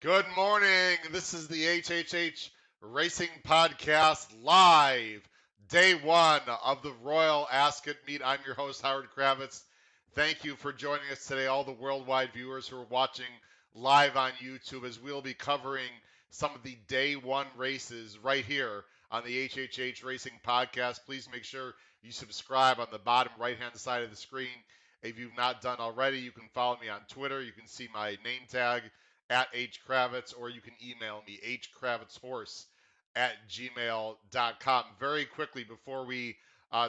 Good morning. This is the HHH Racing Podcast live, day one of the Royal Ascot meet. I'm your host, Howard Kravitz. Thank you for joining us today, all the worldwide viewers who are watching live on YouTube, as we'll be covering some of the day one races right here on the HHH Racing Podcast. Please make sure you subscribe on the bottom right-hand side of the screen. If you've not done already, you can follow me on Twitter. You can see my name tag at hkravitz, or you can email me, hkravitzhorse@gmail.com. Very quickly, before we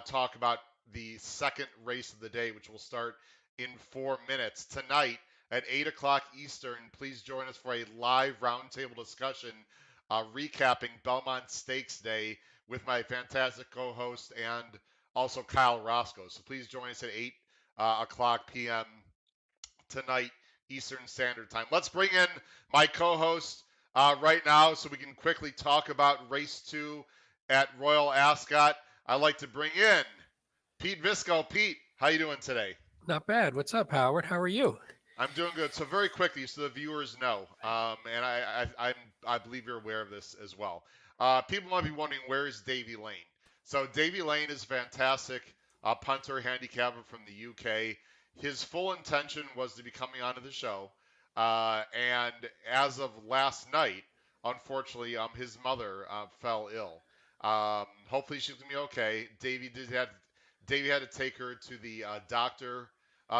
talk about the second race of the day, which will start in 4 minutes, tonight at 8 o'clock Eastern, please join us for a live roundtable discussion recapping Belmont Stakes Day with my fantastic co-host and also Kyle Roscoe. So please join us at 8 o'clock p.m. tonight Eastern Standard Time. Let's bring in my co-host right now so we can quickly talk about race 2 at Royal Ascot. I'd like to bring in Pete Visco. Pete, how you doing today? Not bad. What's up, Howard? How are you? I'm doing good. So very quickly, so the viewers know, and I believe you're aware of this as well. People might be wondering, where is Davy Lane? So Davy Lane is fantastic punter, handicapper from the UK. His full intention was to be coming onto the show, and as of last night, unfortunately, his mother fell ill. Hopefully, she's gonna be okay. Davy had to take her to the doctor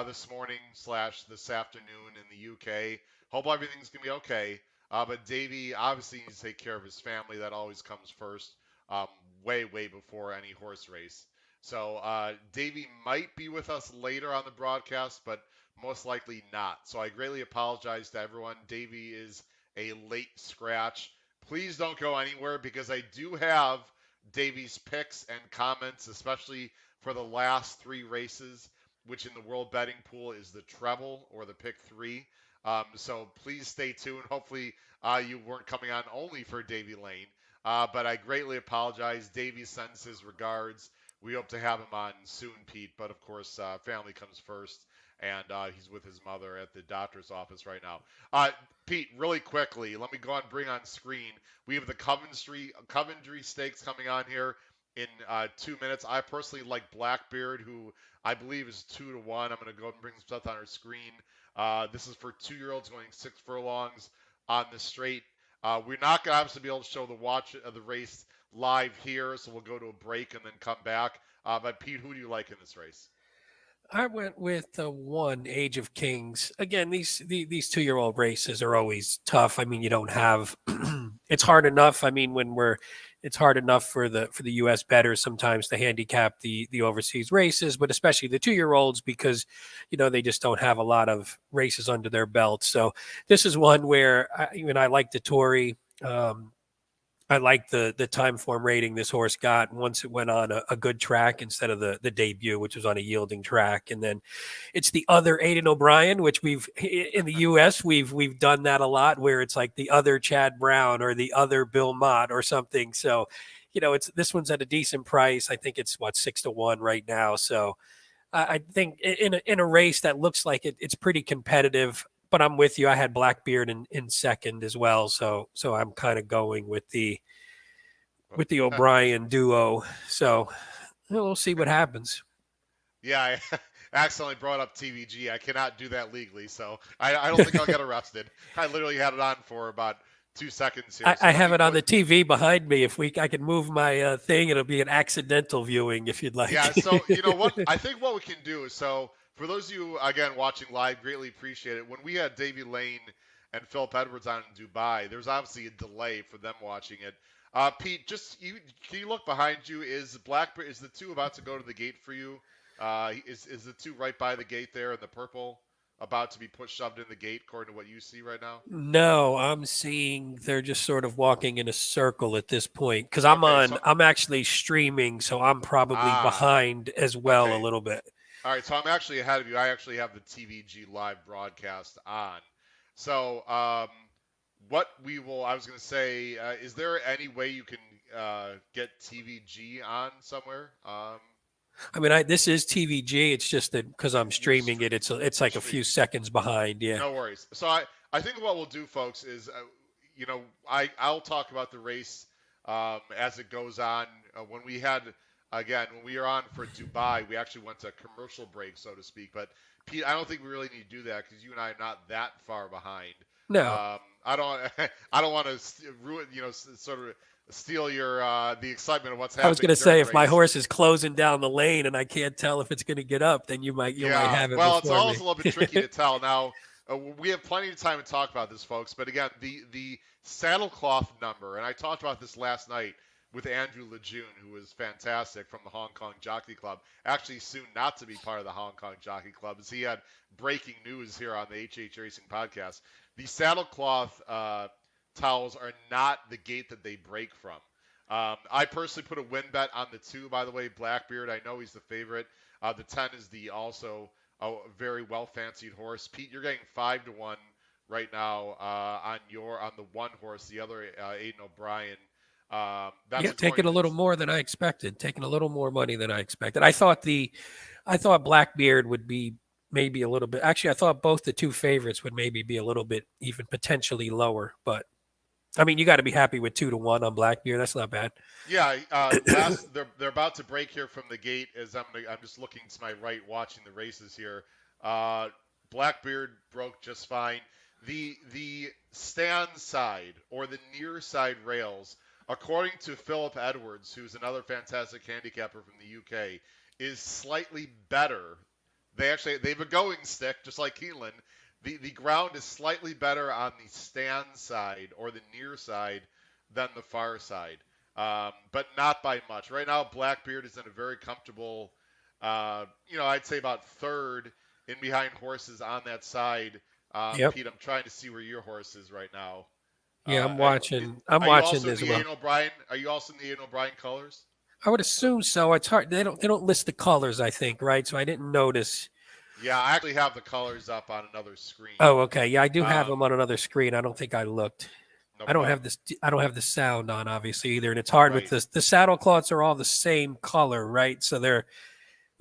this morning slash this afternoon in the UK. Hope everything's gonna be okay. But Davey obviously needs to take care of his family. That always comes first, way before any horse race. So Davey might be with us later on the broadcast, but most likely not. So I greatly apologize to everyone. Davey is a late scratch. Please don't go anywhere because I do have Davey's picks and comments, especially for the last three races, which in the World Betting Pool is the treble or the pick three. So please stay tuned. Hopefully you weren't coming on only for Davy Lane, but I greatly apologize. Davy sends his regards. We hope to have him on soon, Pete. But of course, family comes first, and he's with his mother at the doctor's office right now. Pete, really quickly, let me go on bring on screen. We have the Coventry Stakes coming on here in 2 minutes. I personally like Blackbeard, who I believe is 2-1. I'm going to go and bring some stuff on our screen. This is for 2-year-olds going 6 furlongs on the straight. We're not going to obviously be able to show the watch of the race live here, so we'll go to a break and then come back. But Pete, who do you like in this race? I went with the one Age of Kings. Again, these 2-year-old races are always tough. I mean, you don't have it's hard enough. I mean, it's hard enough for the US bettors sometimes to handicap the overseas races, but especially the 2-year-olds because they just don't have a lot of races under their belt. So this is one where I like the Tory. I like the time form rating this horse got once it went on a good track instead of the debut, which was on a yielding track. And then it's the other Aidan O'Brien, which we've in the US we've done that a lot, where it's like the other Chad Brown or the other Bill Mott or something. So, it's this one's at a decent price. I think it's 6-1 right now. So I think in a race that looks like it's pretty competitive. But I'm with you. I had Blackbeard in second as well, so I'm kind of going with the O'Brien duo. So we'll see what happens. Yeah, I accidentally brought up TVG. I cannot do that legally, so I don't think I'll get arrested. I literally had it on for about 2 seconds here. I have it on the TV behind me. If I can move my thing, it'll be an accidental viewing if you'd like. Yeah, so you know what? I think what we can do is, so for those of you, again, watching live, greatly appreciate it. When we had Davy Lane and Philip Edwards on in Dubai, there's obviously a delay for them watching it. Pete, can you look behind you? Is the two about to go to the gate for you? Is the two right by the gate there in the purple about to be shoved in the gate according to what you see right now? No, I'm seeing they're just sort of walking in a circle at this point because Okay, so I'm actually streaming, so I'm probably behind as well a okay. little bit. All right, so I'm actually ahead of you. I actually have the TVG live broadcast on. So, I was going to say, is there any way you can get TVG on somewhere? I mean, this is TVG. It's just that because I'm streaming it, it's like a few seconds behind. Yeah. No worries. So I think what we'll do, folks, is I'll talk about the race as it goes on. When we had when we were on for Dubai, we actually went to a commercial break, so to speak. But Pete, I don't think we really need to do that because you and I are not that far behind. No, I don't I don't want to ruin sort of steal your the excitement of what's I was going happening to during say the if my race. horse is closing down the lane and I can't tell if it's going to get up, then you might Yeah, have it well, it's before always me. a little bit tricky to tell. Now, we have plenty of time to talk about this, folks. But again, the saddlecloth number, and I talked about this last night with Andrew Lejeune, who was fantastic from the Hong Kong Jockey Club. Actually, soon not to be part of the Hong Kong Jockey Club, as he had breaking news here on the HH Racing podcast. The saddlecloth towels are not the gate that they break from. I personally put a win bet on the 2, by the way, Blackbeard. I know he's the favorite. The 10 is the also a very well fancied horse. Pete, you're getting 5-1 right now on the one horse, the other Aiden O'Brien. Yeah, That's taking according a to little more than I expected. Taking a little more money than I expected. I thought Blackbeard would be maybe a little bit. Actually, I thought both the two favorites would maybe be a little bit even potentially lower. But I mean, you got to be happy with 2-1 on Blackbeard. That's not bad. yeah. Last they're about to break here from the gate as I'm just looking to my right watching the races here. Uh, Blackbeard broke just fine. The stand side or the near side rails, according to Philip Edwards, who's another fantastic handicapper from the UK, is slightly better. They've a going stick just like Keeneland. The ground is slightly better on the stand side or the near side than the far side, but not by much. Right now, Blackbeard is in a very comfortable, I'd say about third in behind horses on that side. Yep. Pete, I'm trying to see where your horse is right now. Yeah, Uh, I'm are, watching. I'm are you watching also in as the well. Ian O'Brien? Are you also in the Ian O'Brien colors? I would assume so. It's hard. They don't list the colors. I think right. So I didn't notice. Yeah, I actually have the colors up on another screen. Oh, okay. Yeah, I do have Um, them on another screen. I don't think I looked. no I don't problem. have this. I don't have the sound on obviously either, and it's hard with Right. this. The saddle cloths are all the same color, right? So they're.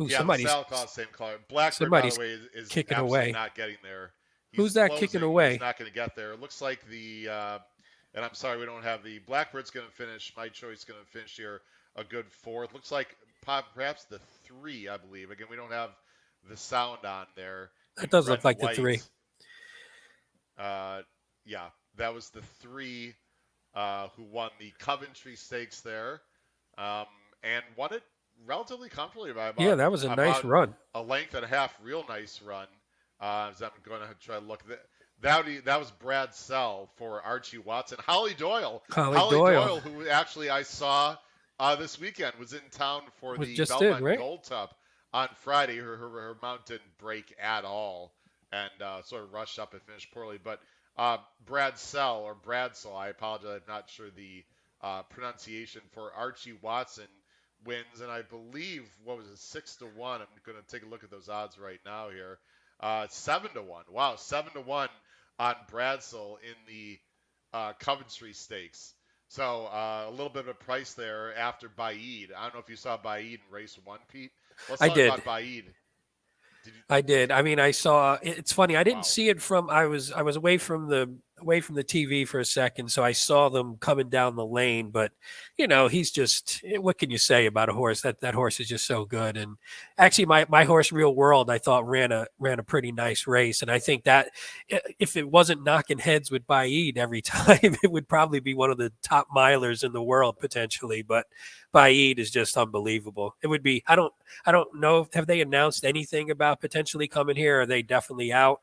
Ooh, Yeah, the somebody's Salcott same color. Blackbird, by the somebody's way, is kicking absolutely away. not getting there. He's Who's that kicking closing. He's away? not going to get there. It looks like and I'm sorry we don't have the Blackbird's going to finish. My choice going to finish here a good fourth. Looks like perhaps the 3, I believe. Again, we don't have the sound on there in That does red look and like the three. white. Yeah, that was the 3 who won the Coventry Stakes there, um, and won it relatively comfortably by Yeah, that was a nice about run. a length and a half. Real nice run. As I'm going to try to look. That was Brad Sell for Archie Watson. Holly Doyle. Holly Holly Doyle Doyle, who actually I saw this weekend, was in town for was the just in, Belmont right? Gold Cup on Friday. Her mount didn't break at all and sort of rushed up and finished poorly. But Brad Sell or Bradsell, I apologize, I'm not sure the pronunciation for Archie Watson wins, and I believe what was it, 6-1. I'm going to take a look at those odds right now here. 7-1. Wow, 7-1 on Bradsell in the Coventry Stakes. So a little bit of a price there after Baid. I don't know if you saw Baid in race 1, Pete. Let's I talk did. about Baid. Did you? I did. I mean, I saw. It's funny. I didn't Wow. see it from. I was away from the TV for a second, so I saw them coming down the lane. But he's just. What can you say about a horse? That horse is just so good. And actually, my horse, Real World, I thought ran a pretty nice race. And I think that if it wasn't knocking heads with Baid every time, it would probably be one of the top milers in the world potentially. But Baid is just unbelievable. It would be. I don't know. Have they announced anything about potentially coming here? Are they definitely out?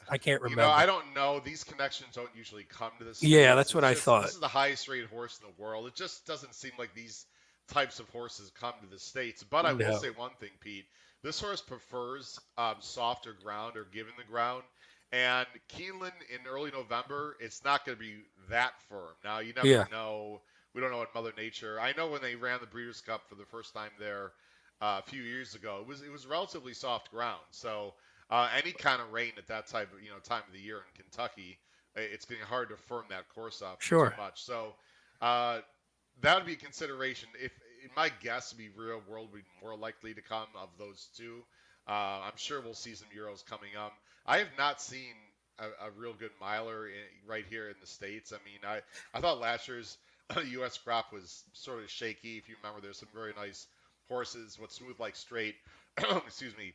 I can't I remember. don't know. These connections don't usually come to the Yeah, states. that's what It's I just thought. this is the highest rated horse in the world. It just doesn't seem like these types of horses come to the states. But I will No. say one thing, Pete. This horse prefers softer ground or given the ground. And Keeneland in early November, it's not going to be that firm. Now you never Yeah. know. We don't know what Mother Nature. I know when they ran the Breeders' Cup for the first time there a few years ago, it was relatively soft ground. So any kind of rain at that type of time of the year in Kentucky, it's getting hard to firm that course up too Sure. much. So uh, that would be a consideration. If my guess would be Real World would be more likely to come of those two. I'm sure we'll see some Euros coming up. I have not seen a real good miler right here in the states. I mean, I thought last year's U.S. crop was sort of shaky. If you remember, there's some very nice horses. What Smooth Like Straight, excuse me,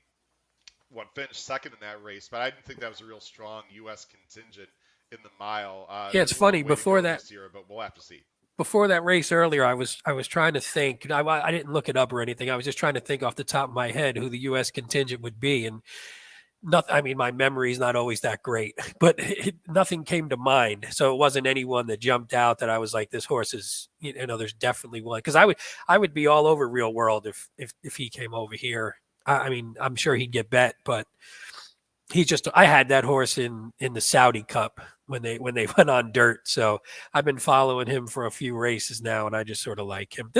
what finished second in that race, but I didn't think that was a real strong U.S. contingent in the mile. Yeah, it's There's a long funny. way to go this year, but we'll have to see. Before that race earlier, I was trying to think. I didn't look it up or anything. I was just trying to think off the top of my head who the U.S. contingent would be, and nothing. I mean, my memory is not always that great, but nothing came to mind. So it wasn't anyone that jumped out that I was like, this horse is, there's definitely one. Because I would be all over Real World if he came over here. I mean, I'm sure he'd get bet, but I had that horse in the Saudi Cup when they went on dirt. So I've been following him for a few races now, and I just sort of like him.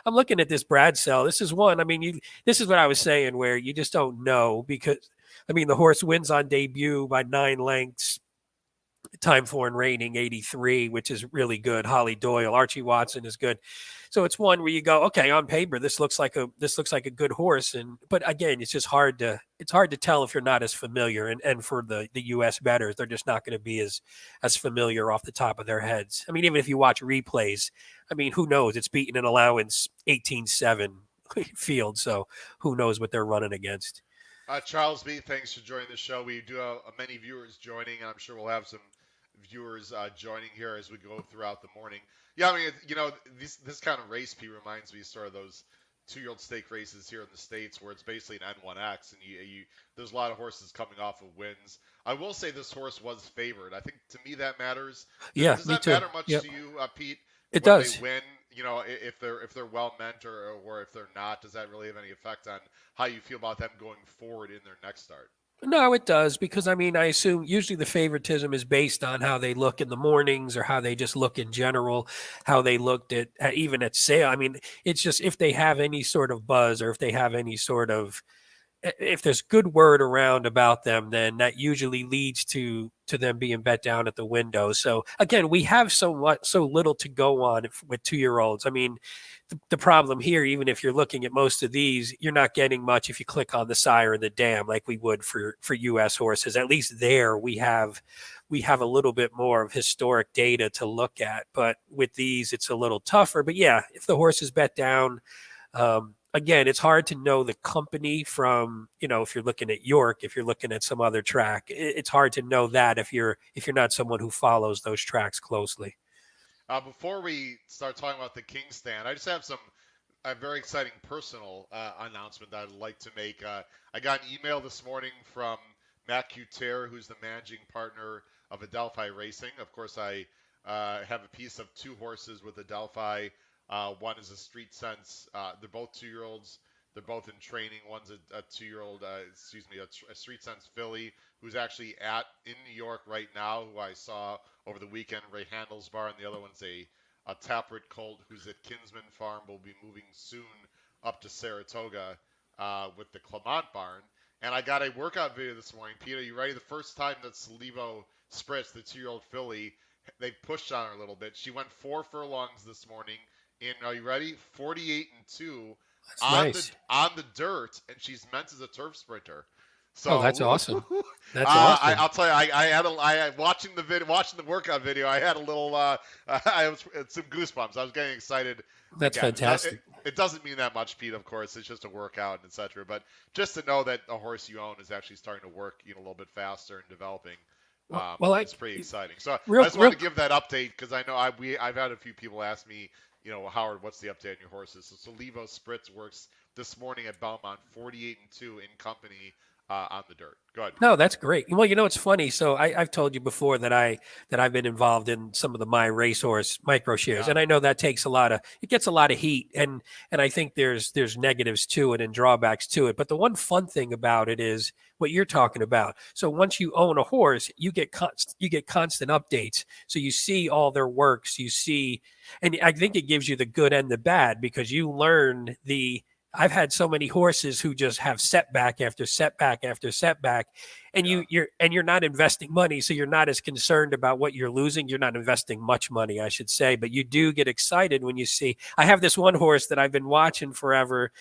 I'm looking at this Brad cell. This is one. I mean, this is what I was saying, where you just don't know because I mean the horse wins on debut by 9 lengths. Time for and Reigning 83, which is really good. Holly Doyle, Archie Watson is good. So it's one where you go, okay, on paper, this looks like a good horse. But again, it's hard to tell if you're not as familiar. And for the US bettors, they're just not going to be as familiar off the top of their heads. I mean, even if you watch replays, I mean, who knows? It's beating an allowance 18-7 field. So who knows what they're running against. Charles B, thanks for joining the show. We do have many viewers joining, and I'm sure we'll have some viewers joining here as we go throughout the morning. Yeah, I mean, this kind of race, P, reminds me sort of those 2-year-old stake races here in the States where it's basically an N1X, and there's a lot of horses coming off of wins. I will say this horse was favored. I think to me that matters. Yeah, Does me that too. matter much Yep. to you, Pete? It When they does. win, if they're well meant or if they're not, does that really have any effect on how you feel about them going forward in their next start? No, it does because I mean, I assume usually the favoritism is based on how they look in the mornings or how they just look in general, how they looked at even at sale. I mean, it's just if they have any sort of buzz or if they have any sort of if there's good word around about them, then that usually leads to them being bet down at the window. So again, we have so little to go on with 2-year-olds. I mean, the problem here, even if you're looking at most of these, you're not getting much if you click on the sire and the dam like we would for U.S. horses. At least there we have a little bit more of historic data to look at. But with these, it's a little tougher. But yeah, if the horse is bet down. Again, it's hard to know the company from, if you're looking at York, if you're looking at some other track, it's hard to know that if you're not someone who follows those tracks closely. Before we start talking about the King stand, I just have a very exciting personal announcement that I'd like to make. I got an email this morning from Matt Cuter, who's the managing partner of Adelphi Racing. Of course, I have a piece of 2 horses with Adelphi. One is a Street Sense. They're both 2-year-olds. They're both in training. One's a 2-year-old, a Street Sense filly who's actually in New York right now, who I saw over the weekend, Ray Handelsbar, and the other one's a Taproot colt who's at Kinsman Farm. Will be moving soon up to Saratoga with the Clement barn. And I got a workout video this morning. Peter, you ready? The first time that Salivo Spritz, the 2-year-old filly, they pushed on her a little bit. She went 4 furlongs this morning in, are you ready? 48-2 That's nice. on the dirt, and she's meant as a turf sprinter. Oh, that's So awesome. That's awesome. I'll tell you, I watching the workout video, I had a little, I was some goosebumps. I was getting excited That's again. fantastic. It doesn't mean that much, Pete. Of course, it's just a workout, etc. But just to know that a horse you own is actually starting to work, a little bit faster and developing, Well, it's pretty exciting. So I real, just real wanted to give that update because I know I've had a few people ask me, Howard, what's the update on your horses? So Levo Spritz works this morning at Belmont, 48-2 in company on the dirt. Go ahead. No, that's great. Well, it's funny. So I've told you before that I've been involved in some of the My Racehorse micro shares, Yeah. and I know that gets a lot of heat, and I think there's negatives to it and drawbacks to it. But the one fun thing about it is what you're talking about. So once you own a horse, you get constant updates. So you see all their works, and I think it gives you the good and the bad because you learn the I've had so many horses who just have setback after setback after setback, and Yeah. you're not investing money, so you're not as concerned about what you're losing. You're not investing much money, I should say, but you do get excited when you see. I have this one horse that I've been watching forever,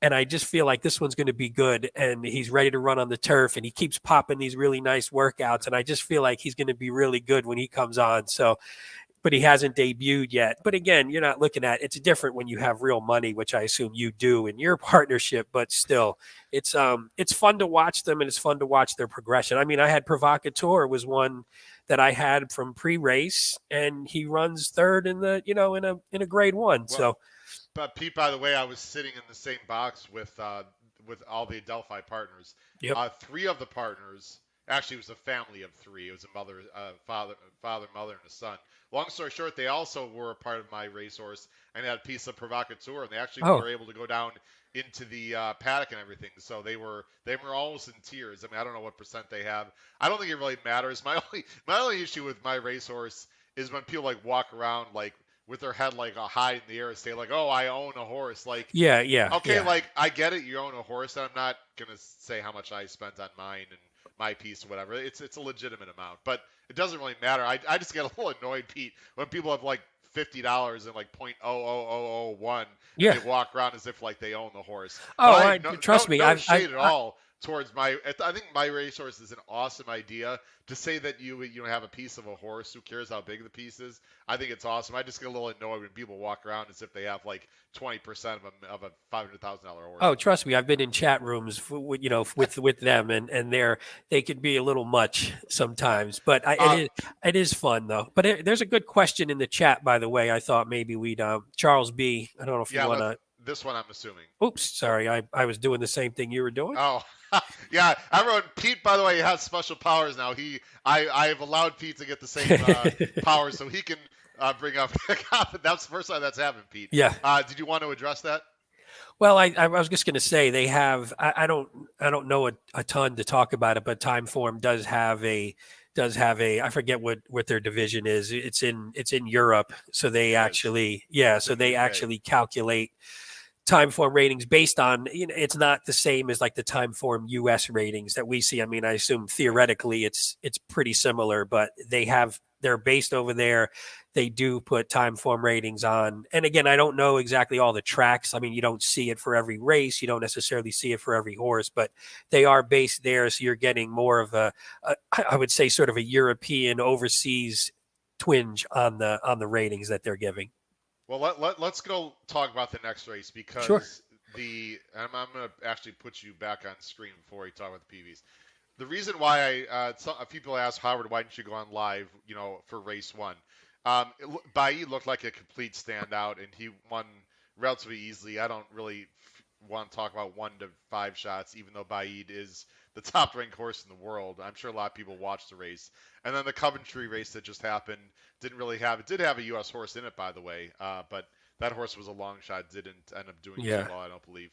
and I just feel like this one's going to be good. And he's ready to run on the turf, and he keeps popping these really nice workouts, and I just feel like he's going to be really good when he comes on. So, but he hasn't debuted yet. But again, you're not looking at it's different when you have real money, which I assume you do in your partnership. But still, it's fun to watch them, and it's fun to watch their progression. I mean, I had Provocateur was one that I had from pre-race, and he runs third in the in a grade one. Well, So but Pete, by the way, I was sitting in the same box with all the Delphi partners. yep. Three of the partners, actually, it was a family of three. It was a mother, father, mother, and a son. Long story short, they also were a part of my racehorse and had a piece of Provocateur, and they actually Oh were able to go down into the paddock and everything. So they were almost in tears. I mean, I don't know what percent they have. I don't think it really matters. My only issue with my racehorse is when people like walk around like with their head like high in the air and say like, "Oh, I own a horse." Like, yeah, yeah, okay, yeah. like I get it, you own a horse, and I'm not gonna say how much I spent on mine and my piece or whatever. It's a legitimate amount, but it doesn't really matter. I just get a little annoyed, Pete, when people have like $50 and like 0.00001 and Yeah. they walk around as if like they own the horse. But Oh, I I no no trust me. no I've shade at all towards my. I think my racehorse is an awesome idea. To say that you have a piece of a horse, who cares how big the piece is? I think it's awesome. I just get a little annoyed when people walk around as if they have like 20% of a $500,000 horse. Oh, trust me, I've been in chat rooms with them, and they can be a little much sometimes. But Uh, it is fun though. But there's a good question in the chat, by the way. I thought maybe we'd Charles B. I don't know if you yeah, want let's. to. This one I'm assuming. Oops, sorry, I was doing the same thing you were doing. Oh, yeah. Everyone, Pete, by the way, has special powers now. I've allowed Pete to get the same powers, so he can bring up. That's the first time that's happened, Pete. Yeah. Did you want to address that? Well, I was just going to say they have. I don't know a ton to talk about it, but Timeform does have a I forget what their division is. It's in Europe, so they It is. actually It's so in the they UK. actually calculate time form ratings based on it's not the same as like the time form US ratings that we see. I mean, I assume theoretically it's pretty similar, but they're based over there. They do put time form ratings on. And again, I don't know exactly all the tracks. I mean, you don't see it for every race, you don't necessarily see it for every horse, but they are based there, so you're getting more of I would say sort of a European overseas twinge on the ratings that they're giving. Well, let's go talk about the next race Sure. because I'm going to actually put you back on screen before we talk about the PVs. The reason why people ask Howard, why didn't you go on live, for race one? Bailly looked like a complete standout, and he won relatively easily. I don't really want to talk about 1 to 5 shots, even though Bailly is the top ranked horse in the world. I'm sure a lot of people watched the race. And then the Coventry race that just happened didn't really have it. Did have a U.S. horse in it, by the way, but that horse was a long shot. Didn't end up doing too Yeah. well, I don't believe.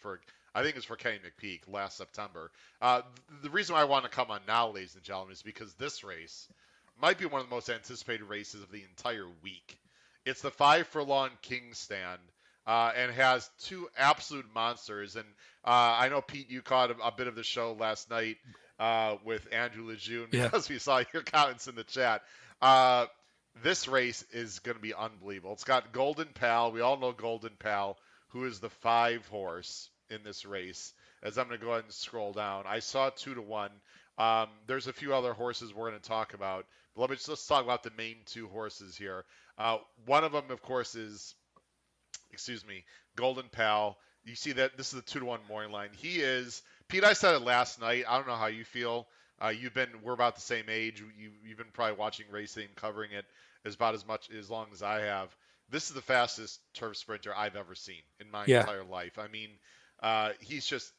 I think it's for Kenny McPeak last September. The reason why I want to come on now, ladies and gentlemen, is because this race might be one of the most anticipated races of the entire week. It's the 5 furlong King Stand, and has two absolute monsters. And I know, Pete, you caught a bit of the show last night with Andrew Lejeune Yeah. because we saw your comments in the chat. Uh, this race is going to be unbelievable. It's got Golden Pal. We all know Golden Pal, who is the 5 horse in this race. As I'm going to go ahead and scroll down, I saw 2 to 1. There's a few other horses we're going to talk about. But let's talk about the main 2 horses here. One of them, of course, is, excuse me, Golden Pal. You see that this is the 2 to 1 morning line. He is, Pete. I said it last night. I don't know how you feel. We're about the same age. You've been probably watching racing, covering it as long as I have. This is the fastest turf sprinter I've ever seen in my Yeah. entire life. I mean, he's just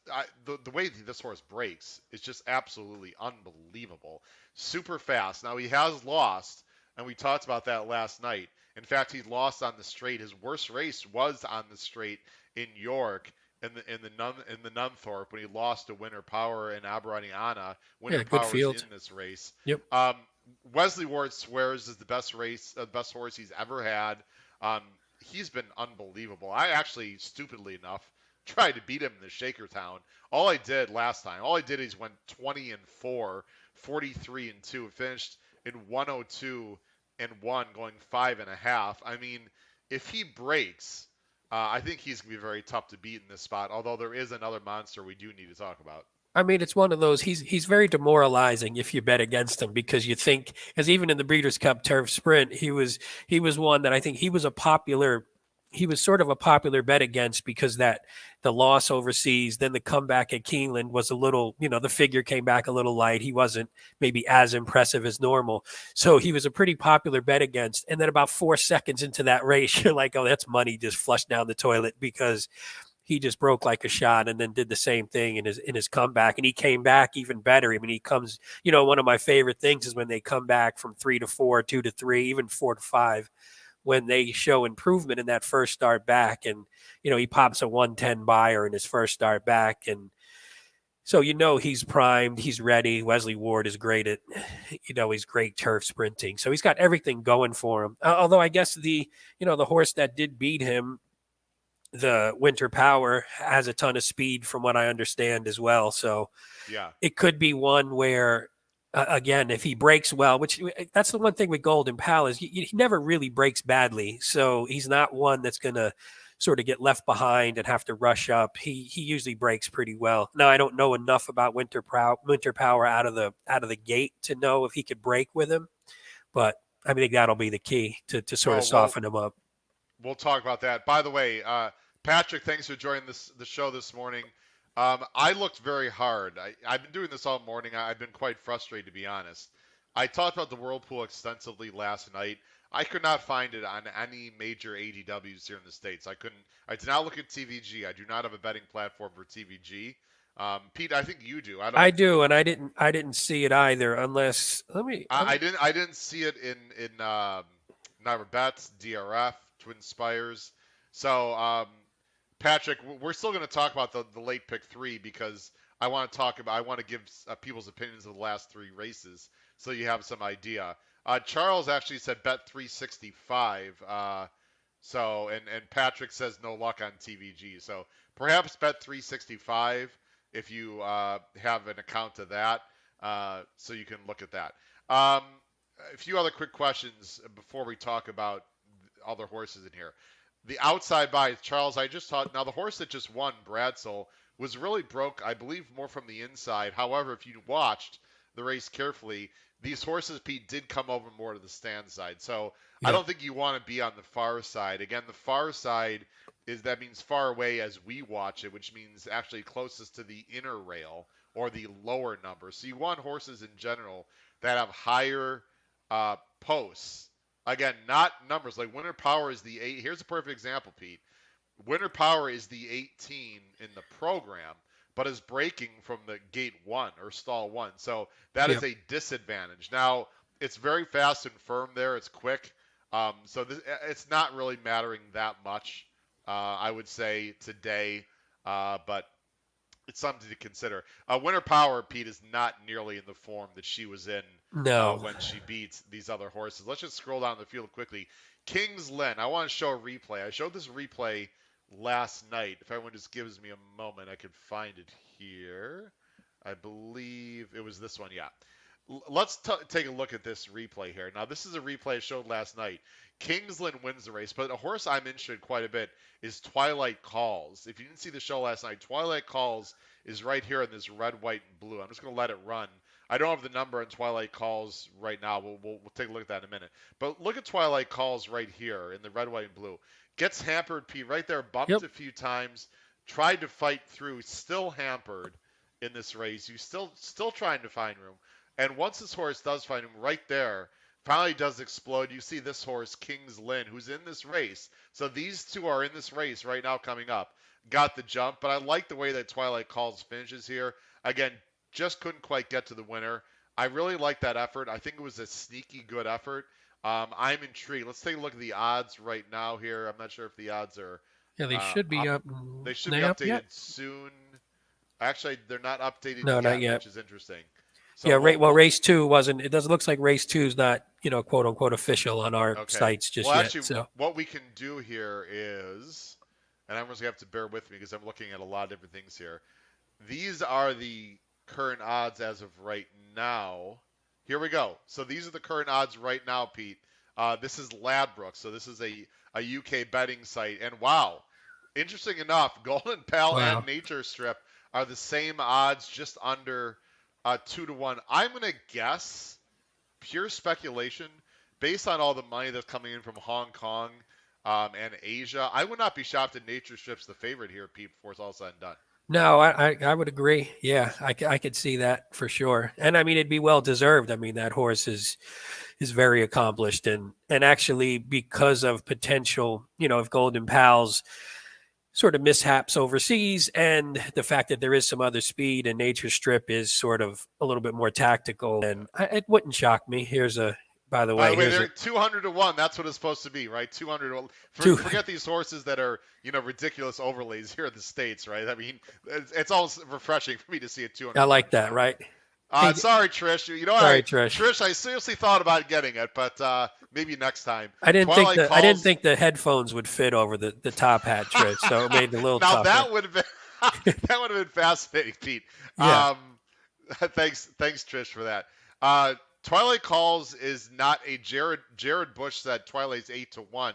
the way this horse breaks is just absolutely unbelievable. Super fast. Now he has lost, and we talked about that last night. In fact, he lost on the straight. His worst race was on the straight in York in the Nunthorpe when he lost to Winter Power and Aberani Anna. Winter Yeah, good Power's in field. this race. Yep. Um, Wesley Ward swears is the best horse he's ever had. Um, he's been unbelievable. I actually, stupidly enough, tried to beat him in the Shakertown. All I did is went 20-4, 43-2, finished in 102 and 1, going 5.5. I mean, if he breaks I think he's going to be very tough to beat in this spot, although there is another monster we do need to talk about. I mean, it's one of those. He's very demoralizing if you bet against him because you think, as even in the Breeders' Cup Turf Sprint, he was one that I think he was a popular. He was sort of a popular bet against because that the loss overseas, then the comeback at Keeneland was a little, the figure came back a little light. He wasn't maybe as impressive as normal. So he was a pretty popular bet against. And then about 4 seconds into that race, you're like, oh, that's money just flushed down the toilet because he just broke like a shot and then did the same thing in his comeback. And he came back even better. I mean, he comes, one of my favorite things is when they come back from 3 to 4, 2 to 3, even 4 to 5, when they show improvement in that first start back. And, he pops a 110 buyer in his first start back. And so, he's primed, he's ready. Wesley Ward is great at, he's great turf sprinting. So he's got everything going for him. Although I guess the horse that did beat him, the Winter Power, has a ton of speed from what I understand as well. So Yeah. it could be one where, again, if he breaks well, which that's the one thing with Golden Pal is he never really breaks badly. So he's not one that's going to sort of get left behind and have to rush up. He usually breaks pretty well. Now I don't know enough about Winter Power out of the gate to know if he could break with him, but I think that'll be the key to sort of Oh well, soften him up. we'll talk about that. By the way, Patrick, thanks for joining the show this morning. I looked very hard. I've been doing this all morning. I've been quite frustrated, to be honest. I talked about the Whirlpool extensively last night. I could not find it on any major ADWs here in the States. I couldn't. I did not look at TVG. I do not have a betting platform for TVG. Pete, I think you do. I don't. I do, and I didn't see it either. Unless I didn't see it in Never Bets, DRF, Twin Spires. So Patrick, we're still going to talk about the late pick three because I want to give people's opinions of the last three races so you have some idea. Charles actually said bet 365. And Patrick says no luck on TVG. So perhaps bet 365 if you have an account of that, so you can look at that. Um, a few other quick questions before we talk about other horses in here. The outside buy, Charles, I just thought, now the horse that just won, Bradsell, was really broke, I believe, more from the inside. However, if you watched the race carefully, these horses, Pete, did come over more to the stand side. So I yeah, don't think you want to be on the far side. Again, the far side that means far away as we watch it, which means actually closest to the inner rail or the lower number. So you want horses in general that have higher posts. Again, not numbers. Like Winter Power is the 8. Here's a perfect example, Pete. Winter Power is the 18 in the program, but is breaking from the gate 1 or stall 1. So that yeah. is a disadvantage. Now, it's very fast and firm there. It's quick. It's not really mattering that much, I would say, today. But it's something to consider. Winter Power, Pete, is not nearly in the form that she was in No, when she beats these other horses. Let's just scroll down the field quickly. King's Lynn, I want to show a replay. I showed this replay last night. If everyone just gives me a moment, I could find it here. I believe it was this one, yeah. Let's take a look at this replay here. Now, this is a replay I showed last night. Kingsland wins the race, but a horse I'm interested in quite a bit is Twilight Calls. If you didn't see the show last night, Twilight Calls is right here in this red, white, and blue. I'm just going to let it run. I don't have the number on Twilight Calls right now. We'll take a look at that in a minute. But look at Twilight Calls right here in the red, white, and blue. Gets hampered, P, right there, bumped yep. a few times, tried to fight through, still hampered in this race. You still trying to find room. And once this horse does find him right there, finally does explode. You see this horse, King's Lynn, who's in this race. So these two are in this race right now coming up. Got the jump, but I like the way that Twilight Calls finishes here. Again, just couldn't quite get to the winner. I really like that effort. I think it was a sneaky good effort. I'm intrigued. Let's take a look at the odds right now here. I'm not sure if the odds are Yeah, they should be up. up. They should be They up updated yet? soon. Actually, they're not updated No, not yet, yet. which is interesting. So Yeah, we'll race two wasn't. It doesn't looks like race two is not, quote unquote official on our Okay. sites just Well, yet. actually, So what we can do here is, and everyone's gonna have to bear with me because I'm looking at a lot of different things here. These are the current odds as of right now. Here we go. So these are the current odds right now, Pete. This is Ladbrokes, so this is a UK betting site, and wow, interesting enough, Golden Pal and Wow. Nature Strip are the same odds, just under 2 to 1. I'm gonna guess, pure speculation, based on all the money that's coming in from Hong Kong and Asia. I would not be shocked if Nature Strip's the favorite here, Pete, before it's all said and done. No, I would agree. Yeah, I could see that for sure. And I mean, it'd be well deserved. I mean, that horse is very accomplished, and actually because of potential, if Golden Pals sort of mishaps overseas, and the fact that there is some other speed, and Nature Strip is sort of a little bit more tactical, and it wouldn't shock me. By the By the way, way, here's they're a 200 to 1. That's what it's supposed to be, right? 200 to 1. two. Forget these horses that are, ridiculous overlays here in the States, right? I mean, it's always refreshing for me to see a 200 I to 1 like that, shot. right? Hey, Sorry, Trish. sorry, Trish. Trish, I seriously thought about getting it, but maybe next time. I didn't think Twilight the I didn't calls. think the headphones would fit over the top hat, Trish, so it made it a little Now tougher. that would have been that would have been fascinating, Pete. Yeah. Um, thanks, Trish, for that. Uh, Twilight Calls is not a Jared Bush said Twilight's 8 to 1.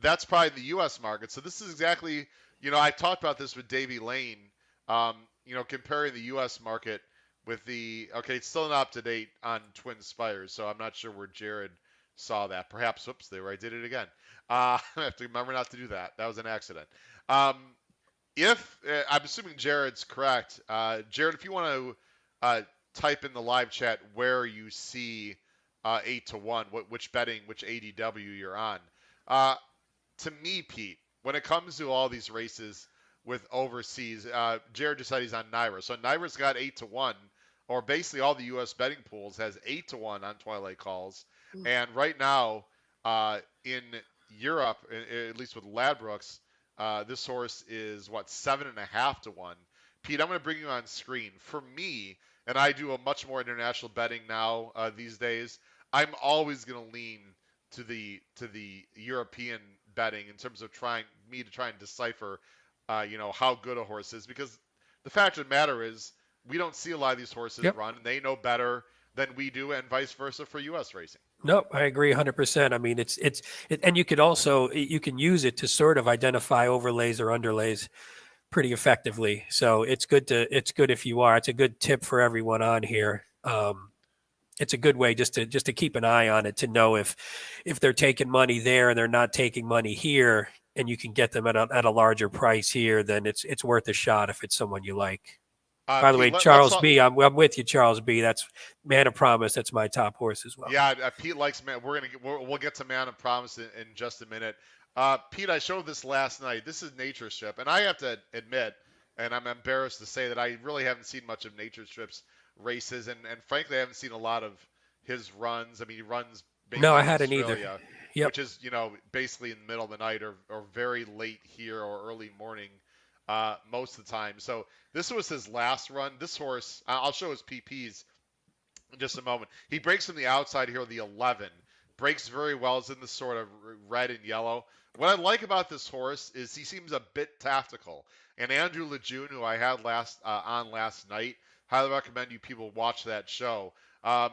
That's probably the U.S. market. So this is exactly, I talked about this with Davy Lane. Comparing the U.S. market with the, okay, it's still not up to date on Twin Spires, so I'm not sure where Jared saw that. Perhaps, whoops, there I did it again. I have to remember not to do that. That was an accident. Um, if I'm assuming Jared's correct, Jared, if you want to type in the live chat where you see 8 to 1, which ADW you're on. Uh, to me, Pete, when it comes to all these races with overseas, Jared just said he's on Naira. So Naira's got 8 to 1, or basically all the U.S. betting pools has 8 to 1 on Twilight Calls. And right now, in Europe, at least with Ladbrokes, this horse is 7.5 to 1. Pete, I'm going to bring you on screen. For me, and I do a much more international betting now these days, I'm always going to lean to the European betting in terms of trying and decipher, how good a horse is, because the fact of the matter is we don't see a lot of these horses Yep. run, and they know better than we do, and vice versa for U.S. racing. Nope, I agree 100%. I mean, and you can use it to sort of identify overlays or underlays pretty effectively. So it's good if you are. It's a good tip for everyone on here. It's a good way just to keep an eye on it, to know if they're taking money there and they're not taking money here, and you can get them at a larger price here, then it's worth a shot if it's someone you like. By the way, Pete, let's Charles talk. B, I'm with you, Charles B. That's Man of Promise. That's my top horse as well. Yeah, Pete likes man. We'll get to Man of Promise in just a minute. Pete, I showed this last night. This is Nature Strip, and I have to admit, and I'm embarrassed to say that I really haven't seen much of Nature Strip's races, and frankly, I haven't seen a lot of his runs. I mean, he runs No, basically I in hadn't either. Australia, Yep. which is basically in the middle of the night, or very late here, or early morning most of the time. So this was his last run. This horse, I'll show his PPs in just a moment. He breaks from the outside here with the 11. Breaks very well. Is in the sort of red and yellow. What I like about this horse is he seems a bit tactical. And Andrew Lejeune, who I had last night, highly recommend you people watch that show. Um,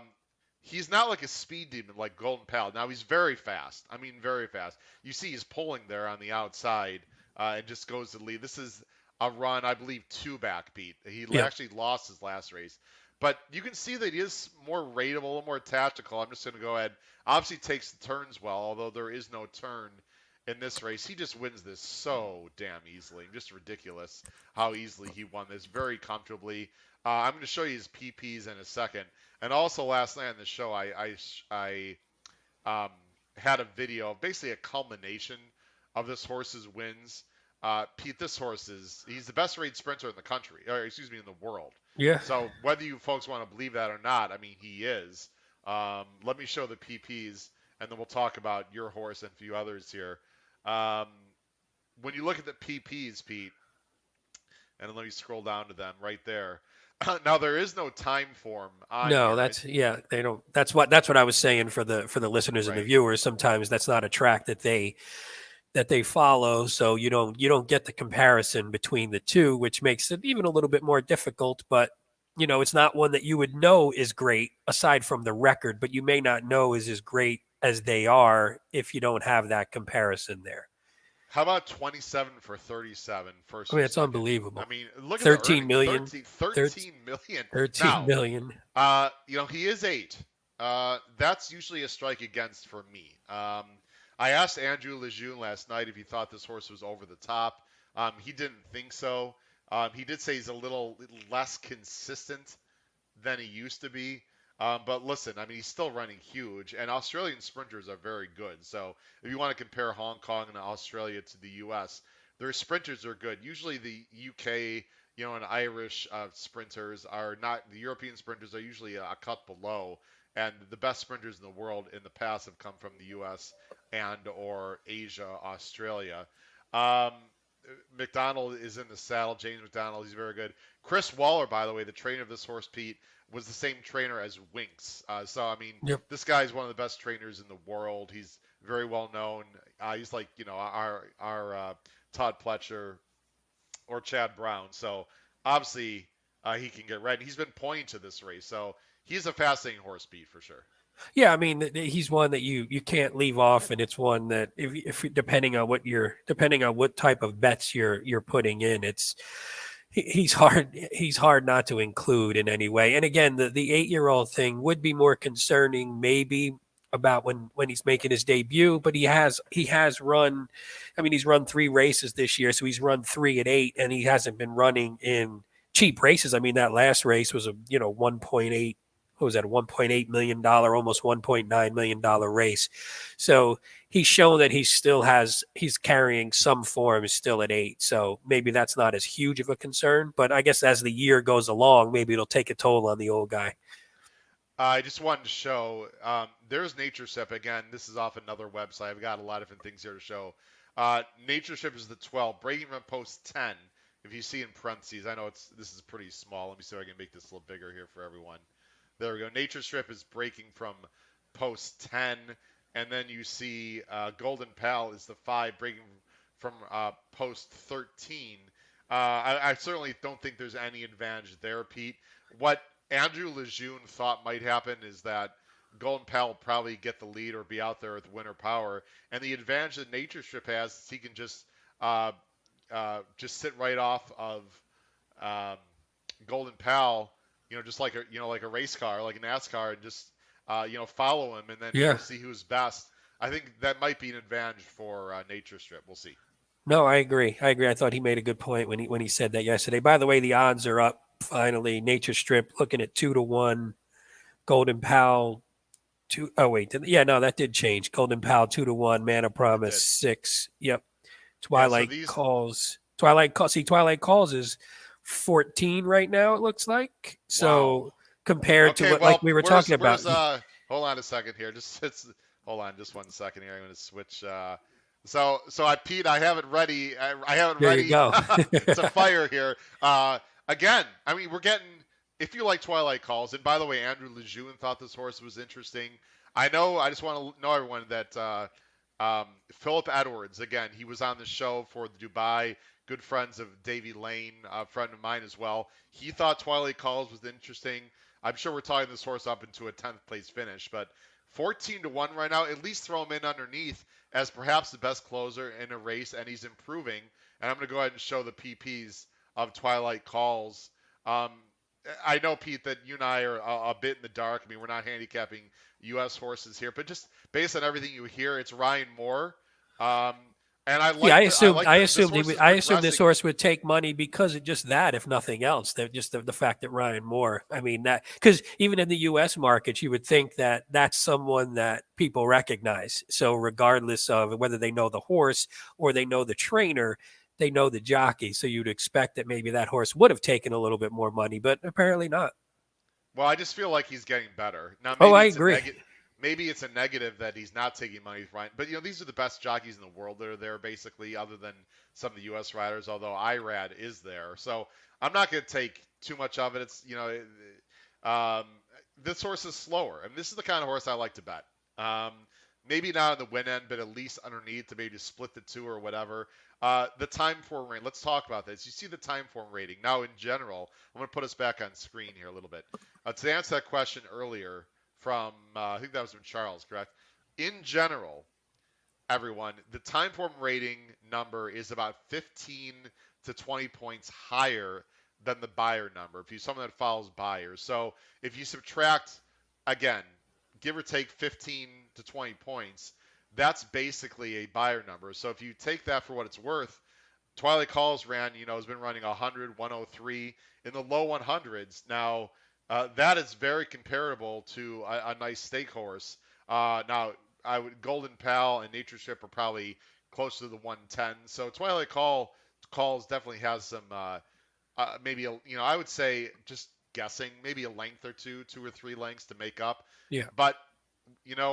he's not like a speed demon like Golden Pal. Now he's very fast. I mean, very fast. You see he's pulling there on the outside and just goes to lead. This is a run, I believe, 2 back, Pete. He Yeah. actually lost his last race. But you can see that he is more rateable, a little more tactical. I'm just going to go ahead. Obviously takes the turns well, although there is no turn in this race. He just wins this so damn easily. Just ridiculous how easily he won this, very comfortably. I'm going to show you his PPs in a second. And also last night on the show, I had a video, basically a culmination of this horse's wins. Pete, this horse he's the best rated sprinter in the country, or excuse me, in the world. Yeah. So whether you folks want to believe that or not, I mean, he is. Let me show the PPs, and then we'll talk about your horse and a few others here. When you look at the PPs, Pete, and then let me scroll down to them right there. Now there is no time form on No, here. they don't. That's what I was saying for the listeners and the Right. viewers. Sometimes that's not a track that they follow, so you don't get the comparison between the two, which makes it even a little bit more difficult. But it's not one that you would know is great aside from the record, but you may not know is as great as they are if you don't have that comparison there. How about 27 for 37, I first or mean, it's second? I unbelievable. mean, look at the 13 earning, million, 13, thir- 13 million. 13 Now, million. he is 8. That's usually a strike against for me. I asked Andrew Lejeune last night if he thought this horse was over the top. He didn't think so. He did say he's a little less consistent than he used to be. But listen, I mean, he's still running huge, and Australian sprinters are very good. So if you want to compare Hong Kong and Australia to the U.S., their sprinters are good. Usually the U.K., and Irish sprinters are not. The European sprinters are usually a cut below, and the best sprinters in the world in the past have come from the U.S. and or Asia, Australia. Um, McDonald is in the saddle. James McDonald, he's very good. Chris Waller, by the way, the trainer of this horse, Pete, was the same trainer as Winks. So I mean, Yep. this guy's one of the best trainers in the world. He's very well known. He's like our Todd Pletcher or Chad Brown. So obviously he can get right. And he's been pointing to this race, so he's a fascinating horse, Pete, for sure. Yeah, I mean, he's one that you can't leave off, and it's one that if depending on what type of bets you're putting in, he's hard not to include in any way. And again, the 8-year-old thing would be more concerning maybe about when he's making his debut, but he has run. I mean, he's run 3 races this year, so he's run 3 at 8, and he hasn't been running in cheap races. I mean, that last race was a 1.8, what was that, a $1.8 million, almost $1.9 million race. So he's shown that he's carrying some form still at 8. So maybe that's not as huge of a concern. But I guess as the year goes along, maybe it'll take a toll on the old guy. I just wanted to show there's Nature Strip again. This is off another website. I've got a lot of different things here to show. Nature Strip is the 12, breaking from post 10. If you see in parentheses, I know this is pretty small. Let me see if I can make this a little bigger here for everyone. There we go. Nature Strip is breaking from post 10, and then you see Golden Pal is the 5 breaking from post 13. I certainly don't think there's any advantage there, Pete. What Andrew Lejeune thought might happen is that Golden Pal will probably get the lead or be out there with winner power, and the advantage that Nature Strip has is he can uh, just sit right off of um, Golden Pal, just like a race car, like a NASCAR, and just follow him, and then Yeah. see who's best. I think that might be an advantage for Nature Strip. We'll see. No, I agree. I agree. I thought he made a good point when he said that yesterday. By the way, the odds are up finally. Nature Strip looking at 2-1. Golden Pal two. Oh wait, yeah, no, that did change. Golden Pal 2-1. Man of It Promise did. 6. Yep. Yeah. So Twilight these. Calls. Twilight Calls. See, Twilight Calls is 14 right now. It looks like Wow. so compared to Okay. what like Well, we were where's talking about. where's Hold on a second here. Hold on just 1 second here. I'm going to switch. Pete, I have it ready. I have it There you ready go. to fire here. Again, I mean, we're getting. If you like Twilight Calls, and by the way, Andrew Lejeune thought this horse was interesting. I know. I just want to know everyone that Philip Edwards, again, he was on the show for the Dubai. Good friends of Davy Lane, a friend of mine as well. He thought Twilight Calls was interesting. I'm sure we're talking this horse up into a 10th place finish, but 14-1 right now. At least throw him in underneath as perhaps the best closer in a race, and he's improving. And I'm going to go ahead and show the PPs of Twilight Calls. Um, I know, Pete, that you and I are a bit in the dark. I mean, we're not handicapping U.S. horses here, but just based on everything you hear, it's Ryan Moore. Um, and I Yeah, like this horse is I assumed this progressing. horse would take money because of just that, if nothing else. That just the fact that Ryan Moore. I mean that because even in the U.S. market, you would think that that's someone that people recognize. So regardless of whether they know the horse or they know the trainer, they know the jockey. So you'd expect that maybe that horse would have taken a little bit more money, but apparently not. Well, I just feel like he's getting better. Now Oh, maybe I it's a agree. negative. Maybe it's a negative that he's not taking money from Ryan. But these are the best jockeys in the world that are there, basically, other than some of the U.S. riders. Although Irad is there, so I'm not going to take too much of it. It's um, this horse is slower, and this is the kind of horse I like to bet. Um, Maybe not on the win end, but at least underneath to maybe split the two or whatever. The time form rating. Let's talk about this. You see the time form rating now. In general, I'm going to put us back on screen here a little bit. To answer that question earlier from, I think that was from Charles, correct? In general, everyone, the time form rating number is about 15 to 20 points higher than the buyer number. If you someone that follows buyers, so if you subtract, again, give or take 15 to 20 points, that's basically a buyer number. So if you take that for what it's worth, Twilight Calls ran, has been running 100, 103 in the low 100s. Now, that is very comparable to a nice stake horse. Now, Golden Pal and Nature Strip are probably close to the 110. So Calls definitely has some maybe I would say just guessing maybe a length or two or three lengths to make up. Yeah. But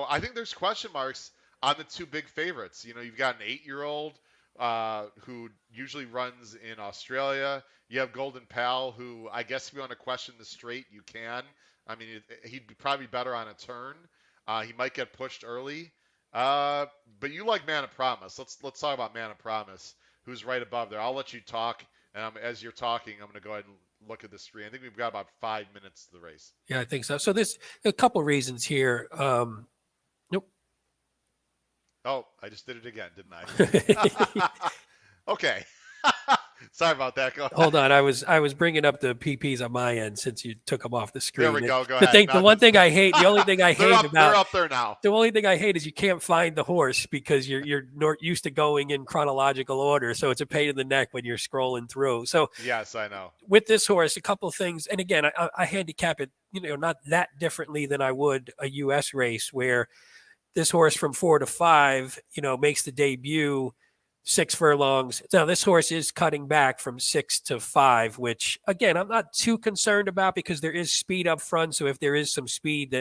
I think there's question marks on the two big favorites. You've got an 8-year-old who usually runs in Australia. You have Golden Pal, who I guess if you want to question the straight, you can. I mean, he'd be probably better on a turn. He might get pushed early. But you like Man of Promise. Let's talk about Man of Promise, who's right above there. I'll let you talk, and as you're talking, I'm going to go ahead and look at the screen. I think we've got about 5 minutes to the race. Yeah, I think so. So there's a couple reasons here. Nope. Oh, I just did it again, didn't I? Okay. Sorry about that. Go ahead. Hold on, I was bringing up the PPs on my end since you took them off the screen. There we go. Go the ahead. The one thing I hate, the only thing I hate they're about up there now. The only thing I hate is you can't find the horse because you're not used to going in chronological order, so it's a pain in the neck when you're scrolling through. So yes, I know. With this horse, a couple of things, and again, I handicap it, not that differently than I would a U.S. race where this horse from 4 to 5, makes the debut 6 furlongs. Now, this horse is cutting back from 6 to 5, which, again, I'm not too concerned about because there is speed up front. So if there is some speed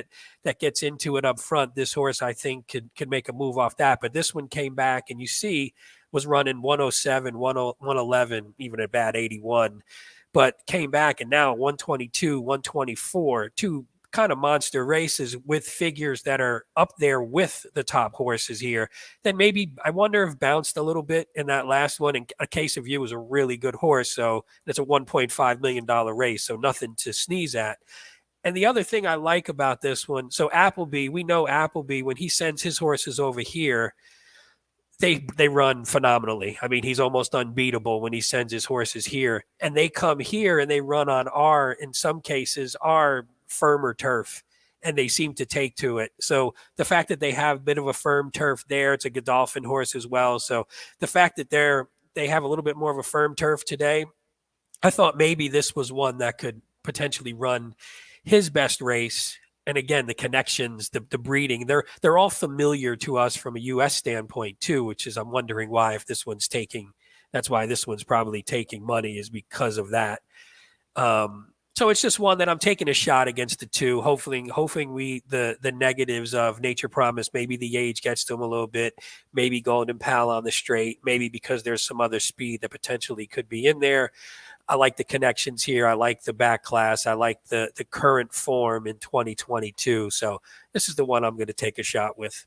that gets into it up front, this horse, I think, could make a move off that. But this one came back, and you see, was running 107, 111, even a bad 81, but came back, and now 122, 124, two kind of monster races with figures that are up there with the top horses here. Then maybe I wonder if bounced a little bit in that last one. And A Case of You was a really good horse, so it's a $1.5 million race, so nothing to sneeze at. And the other thing I like about this one, so Appleby, we know Appleby, when he sends his horses over here, they run phenomenally. I mean, he's almost unbeatable when he sends his horses here, and they come here and they run on in some cases, our firmer turf, and they seem to take to it. So the fact that they have a bit of a firm turf there, it's a Godolphin horse as well. So the fact that they have a little bit more of a firm turf today, I thought maybe this was one that could potentially run his best race. And again, the connections, the breeding, they're all familiar to us from a U.S. standpoint too, which is I'm wondering why if this one's that's why this one's probably taking money is because of that. So it's just one that I'm taking a shot against the two, hoping the negatives of Nature Promise, maybe the age gets to him a little bit, maybe Golden Pal on the straight, maybe because there's some other speed that potentially could be in there. I like the connections here. I like the back class. I like the current form in 2022. So this is the one I'm going to take a shot with.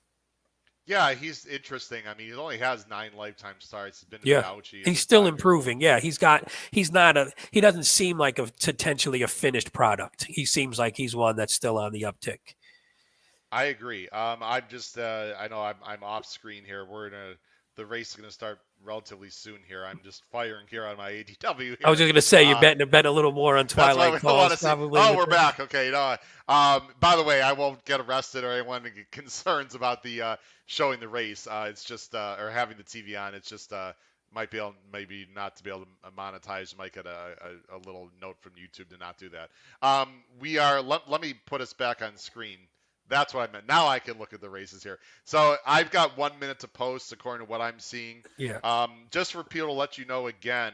Yeah, he's interesting. I mean, he only has 9 lifetime starts. He's been Yeah, Fauci. he's still improving. Yeah, he doesn't seem like potentially a finished product. He seems like he's one that's still on the uptick. I agree. I'm just, I know I'm off screen here. The race is going to start relatively soon here. I'm just firing here on my ADW. Here. I was just going to say, you're betting a little more on Twilight Calls. Probably. Oh, we're back. Okay. By the way, I won't get arrested or anyone get concerns about the showing the race. It's just, or having the TV on. It's just, maybe not to be able to monetize. Might get a little note from YouTube to not do that. Let me put us back on screen. That's what I meant. Now I can look at the races here. So I've got 1 minute to post according to what I'm seeing. Yeah. Just for people to let you know again,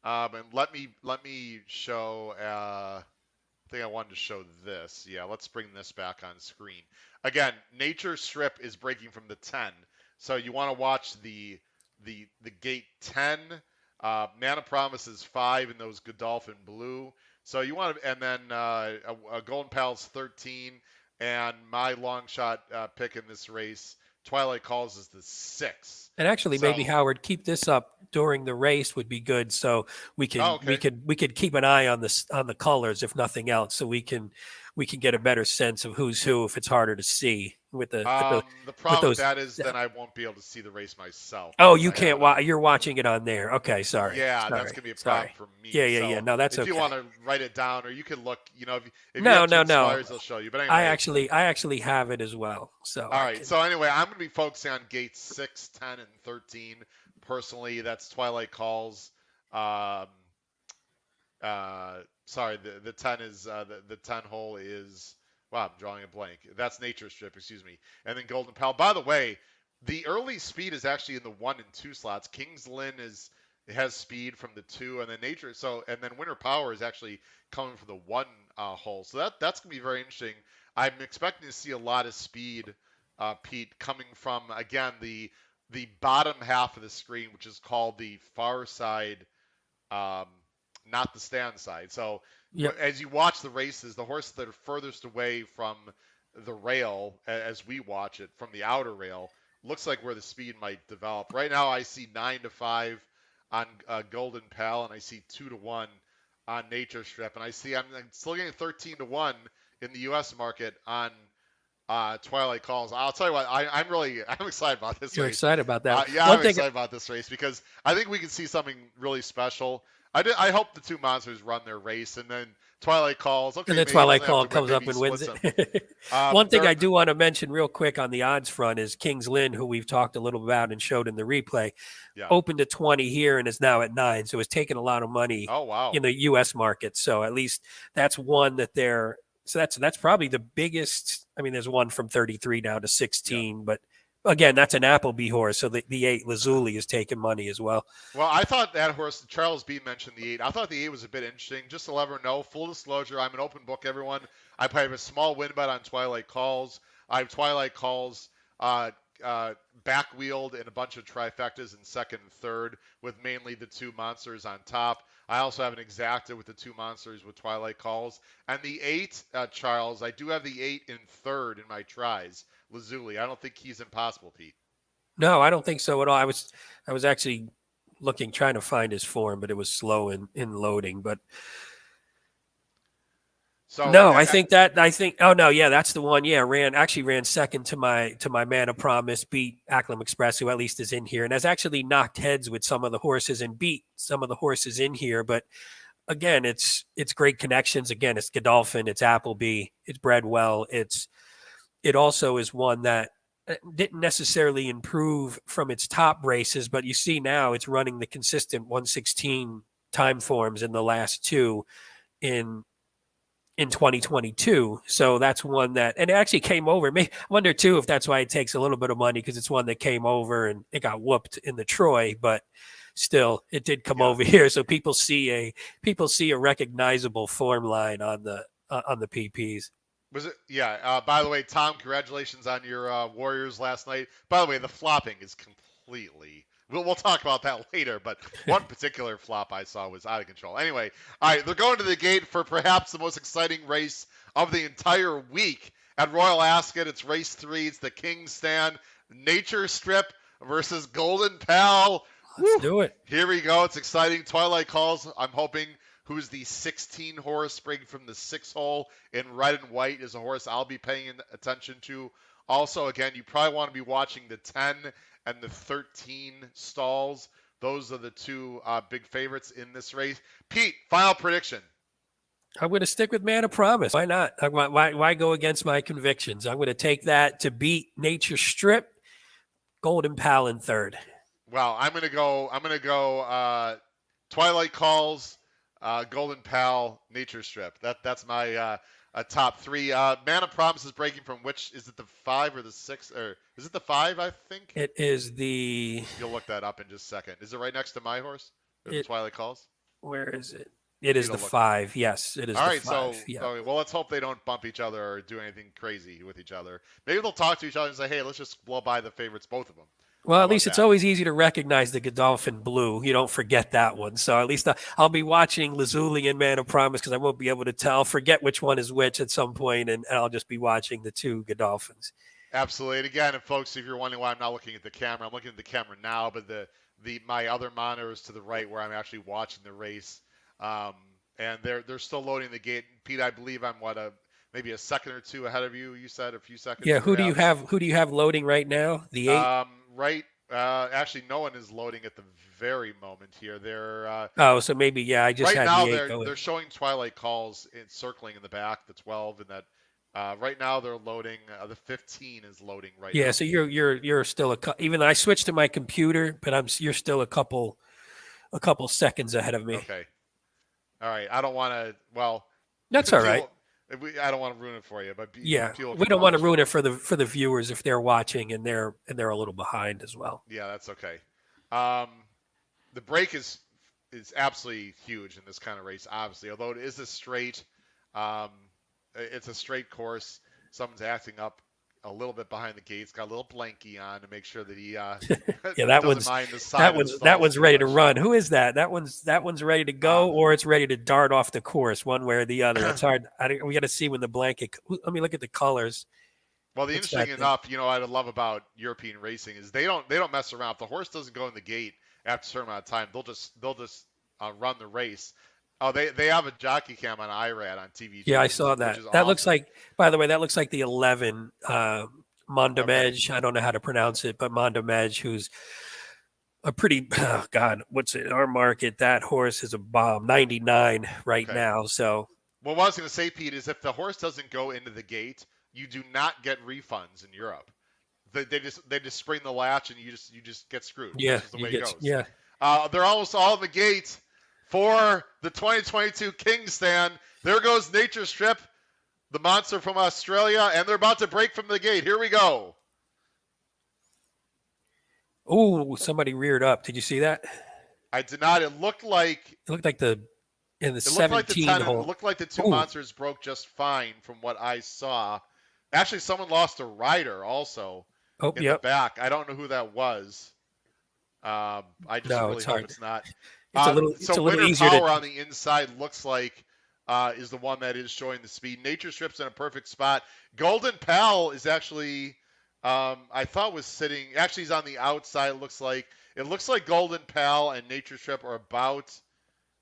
and let me show. I think I wanted to show this. Yeah, let's bring this back on screen. Again, Nature Strip is breaking from the 10, so you want to watch the gate 10. Man of Promise is 5 in those Godolphin blue. So you want to, and then a Golden Pal's 13. And my long shot pick in this race, Twilight Calls, is the 6. And actually, maybe Howard, keep this up during the race would be good, so we could keep an eye on the colors, if nothing else, so we can we can get a better sense of who's who if it's harder to see with The with problem with those. that is then I won't be able to see the race myself Oh, because you I have can't it on. watch. You're watching it on there. Okay, sorry, Yeah, that's sorry, gonna be a problem sorry. for me. Yeah, yeah, yeah. So No, that's if you okay. want to write it down, or you can look, if you No, have no, Twin no. Spires, they'll show you. But I anyway, actually, I actually have it as well, so all I right. can. So anyway, I'm gonna be focusing on gates 6, 10, and 13. Personally, that's Twilight Calls. Um, sorry, the 10 is the 10 hole is wow, I'm drawing a blank. That's Nature Strip, excuse me. And then Golden Pal. By the way, the early speed is actually in the 1 and 2 slots. Kings Lynn is has speed from the 2, and then Nature and then Winter Power is actually coming from the 1 hole. So that's gonna be very interesting. I'm expecting to see a lot of speed, Pete, coming from again the bottom half of the screen, which is called the far side, um, not the stand side. So Yep. as you watch the races, the horses that are furthest away from the rail, as we watch it from the outer rail, looks like where the speed might develop. Right now, I see 9-5 on Golden Pal, and I see 2-1 on Nature Strip, and I'm still getting 13-1 in the U.S. market on Twilight Calls. I'll tell you what, I'm excited about this You're race. excited about that. Yeah, One I'm thing, excited about this race because I think we can see something really special. I hope the two monsters run their race and then Twilight Calls. and Okay, then maybe he Twilight doesn't have Call to win. comes up Maybe he and wins splits them. it. One thing They're I do want to mention real quick on the odds front is Kings Lynn, who we've talked a little about and showed in the replay, yeah. opened at 20 here and is now at 9. So it's taken a lot of money Oh wow. in the U.S. market. So at least that's one that they're. So that's probably the biggest. I mean, there's one from 33 down to Yeah. 16, but again, that's an Appleby horse. So the 8 Lazuli is taking money as well. Well, I thought that horse, Charles B mentioned the 8. I thought the 8 was a bit interesting. Just to let everyone know, full disclosure, I'm an open book, everyone. I have a small win bet on Twilight Calls. I have Twilight Calls uh, back wheeled in a bunch of trifectas in second and third, with mainly the two monsters on top. I also have an exacta with the two monsters with Twilight Calls. And the 8, Charles, I do have the 8 in third in my tries. Lazuli. I don't think he's impossible, Pete. No, I don't think so at all. I was actually looking, trying to find his form, but it was slow in loading. But So, no, I think oh no, yeah, that's the one. Yeah, ran second to my Man of Promise, beat Acklam Express, who at least is in here, and has actually knocked heads with some of the horses and beat some of the horses in here. But again, it's great connections. Again, it's Godolphin, it's Appleby, it's Bredwell, it also is one that didn't necessarily improve from its top races, but you see now it's running the consistent 116 time forms in the last two in in 2022. So that's one that, and it actually came over. I wonder too if that's why it takes a little bit of money because it's one that came over and it got whooped in the Troy, but still it did come yeah. over here. So people see a recognizable form line on the PPs. Was it? Yeah. By the way, Tom, congratulations on your Warriors last night. By the way, the flopping is completely. We'll talk about that later, but one particular flop I saw was out of control. Anyway, all right, they're going to the gate for perhaps the most exciting race of the entire week at Royal Ascot. It's race 3. It's the King's Stand Nature Strip versus Golden Pal. Let's Woo! do it. Here we go. It's exciting. Twilight Calls. I'm hoping who's the 16 horse spring from the 6 hole in red and white is a horse I'll be paying attention to. Also, again, you probably want to be watching the 10 and the 13 stalls. Those are the two big favorites in this race. Pete, final prediction. I'm going to stick with Man of Promise. Why not? Why go against my convictions? I'm going to take that to beat Nature Strip, Golden Pal in third. Well, I'm gonna go. Twilight Calls, Golden Pal, Nature Strip. That's my top 3. Man of Promise is breaking from which? Is it the 5 or the 6? Or is it the 5? I think. It is the. You'll look that up in just a second. Is it right next to my horse? Or the It, Twilight Calls? where is it? It is Pete'll the look. 5. Yes, it is All the right, 5. so Yeah. okay, well, let's hope they don't bump each other or do anything crazy with each other. Maybe they'll talk to each other and say, "Hey, let's just blow by the favorites, both of them." Well, How at about least it's that? always easy to recognize the Godolphin blue. You don't forget that one. So at least I'll be watching Lazuli and Man of Promise because I won't be able to tell, forget which one is which at some point, and I'll just be watching the two Godolphins. Absolutely. And again, and folks, if you're wondering why I'm not looking at the camera, I'm looking at the camera now, but the my other monitor is to the right where I'm actually watching the race. Um, and they're still loading the gate. Pete, I believe I'm maybe a second or two ahead of you. You said a few seconds, Yeah, perhaps. who do you have loading right now? The 8? Right. Actually, no one is loading at the very moment here. They're Oh, so maybe yeah, I just right had now. the 8 They're going. showing Twilight Calls circling in the back, the 12, and that. Right now they're loading. The 15 is loading right Yeah, now. so you're still even I switched to my computer, but you're still a couple seconds ahead of me. Okay. All right. I don't want to. Well, That's all right. people. I don't want to ruin it for you, but Yeah, people we can don't want to watch. ruin it for the viewers if they're watching and they're a little behind as well. Yeah, that's okay. Um, the break is absolutely huge in this kind of race, obviously. Although it is a straight, um, it's a straight course. Someone's acting up a little bit behind the gates. Got a little blankie on to make sure that he Yeah, doesn't mind the side of the that stalls one's too ready to much. run. Who is that? That one's ready to Uh, go, or it's ready to dart off the course, one way or the other. It's hard. We got to see when the blanket. Let me look at the colors. well, the What's interesting that thing? enough, what I love about European racing is they don't mess around. If the horse doesn't go in the gate after a certain amount of time, they'll just run the race. Oh, they have a jockey cam on IRAD on TV Yeah, too, I which is saw which that. is That looks awesome. like, by the way, that looks like the 11 Okay, Mondamedge. I don't know how to pronounce it, but Mondamedge, who's a pretty oh God, what's it? Our market, that horse is a bomb, 99 right okay. now. So Well, what I was going to say, Pete, is if the horse doesn't go into the gate, you do not get refunds in Europe. They just spring the latch and you just get screwed. yeah, That's just the you way it get goes. yeah. They're almost all in the gate for the 2022 Kings stand. There goes Nature Strip, the monster from Australia, and they're about to break from the gate. Here we go. Oh, somebody reared up. Did you see that? I did not. It looked like It looked like the in the it looked like the 17 10. It hole. looked like the two Oh, monsters broke just fine from what I saw. Actually, someone lost a rider also oh, in the yep. back. I don't know who that was. I just No, really it's hope hard. it's not. It's So a little Winter easier to. Power on the inside looks like is the one that is showing the speed. Nature Strip's in a perfect spot. Golden Pal is actually, I thought was sitting. Actually, he's on the outside. It looks like Golden Pal and Nature Strip are about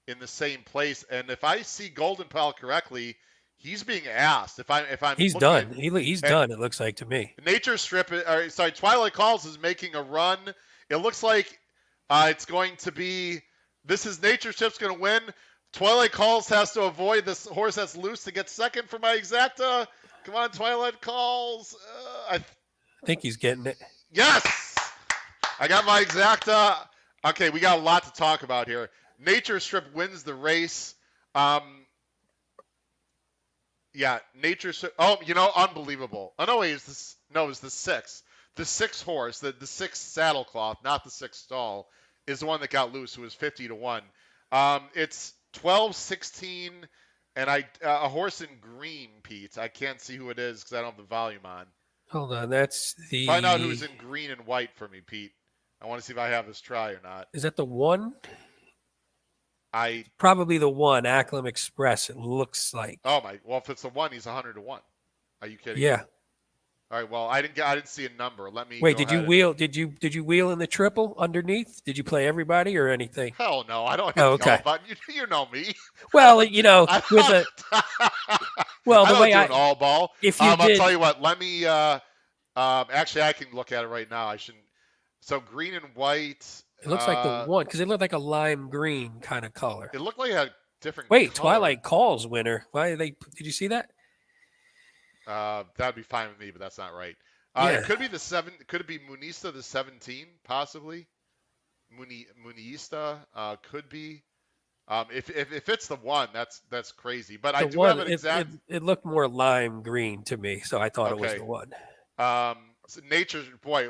in the same place. And if I see Golden Pal correctly, he's being asked. If I'm He's looking at done. He's and done. It looks like to me. Nature Strip, or sorry, Twilight Calls is making a run. It looks like it's going to be. This is Nature Strip's going to win. Twilight Calls has to avoid this horse that's loose to get second for my exacta. Come on, Twilight Calls. I think he's getting it. Yes, I got my exacta. Okay, we got a lot to talk about here. Nature Strip wins the race. Yeah, Nature Strip. Oh, unbelievable. Oh no, wait, is this? No, it's the six. The six horse, the six saddlecloth, not the six stall, is the one that got loose, who was 50-1. It's 12-16, and a horse in green, Pete. I can't see who it is because I don't have the volume on. Hold on. That's Find out the. who's in green and white for me, Pete. I want to see if I have this try or not. Is that the one? I Probably the one. Acklam Express. It looks like. Oh my. Well, if it's the one, he's 100-1. Are you kidding me? Yeah. All right. Well, I didn't see a number. Let me Wait. go Did you ahead. wheel? Did you wheel in the triple underneath? Did you play everybody or anything? Hell no, I don't hit Oh, the all okay. button. You know me. Well, I with a don't, well, I the don't way do an all ball. if you I'll did, tell you what. Let me. Actually, I can look at it right now. I shouldn't. So green and white. it looks like the one because it looked like a lime green kind of color. It looked like it had different Wait, color. Twilight Calls winner. Why are they? Did you see that? That'd be fine with me, but that's not right. Yeah. It could be the seven. Could it be Munista the 17? Possibly. Munista could be. If it's the one, that's crazy. But I The do have one an exact. it looked more lime green to me, so I thought it was Okay. the one. So Nature's boy,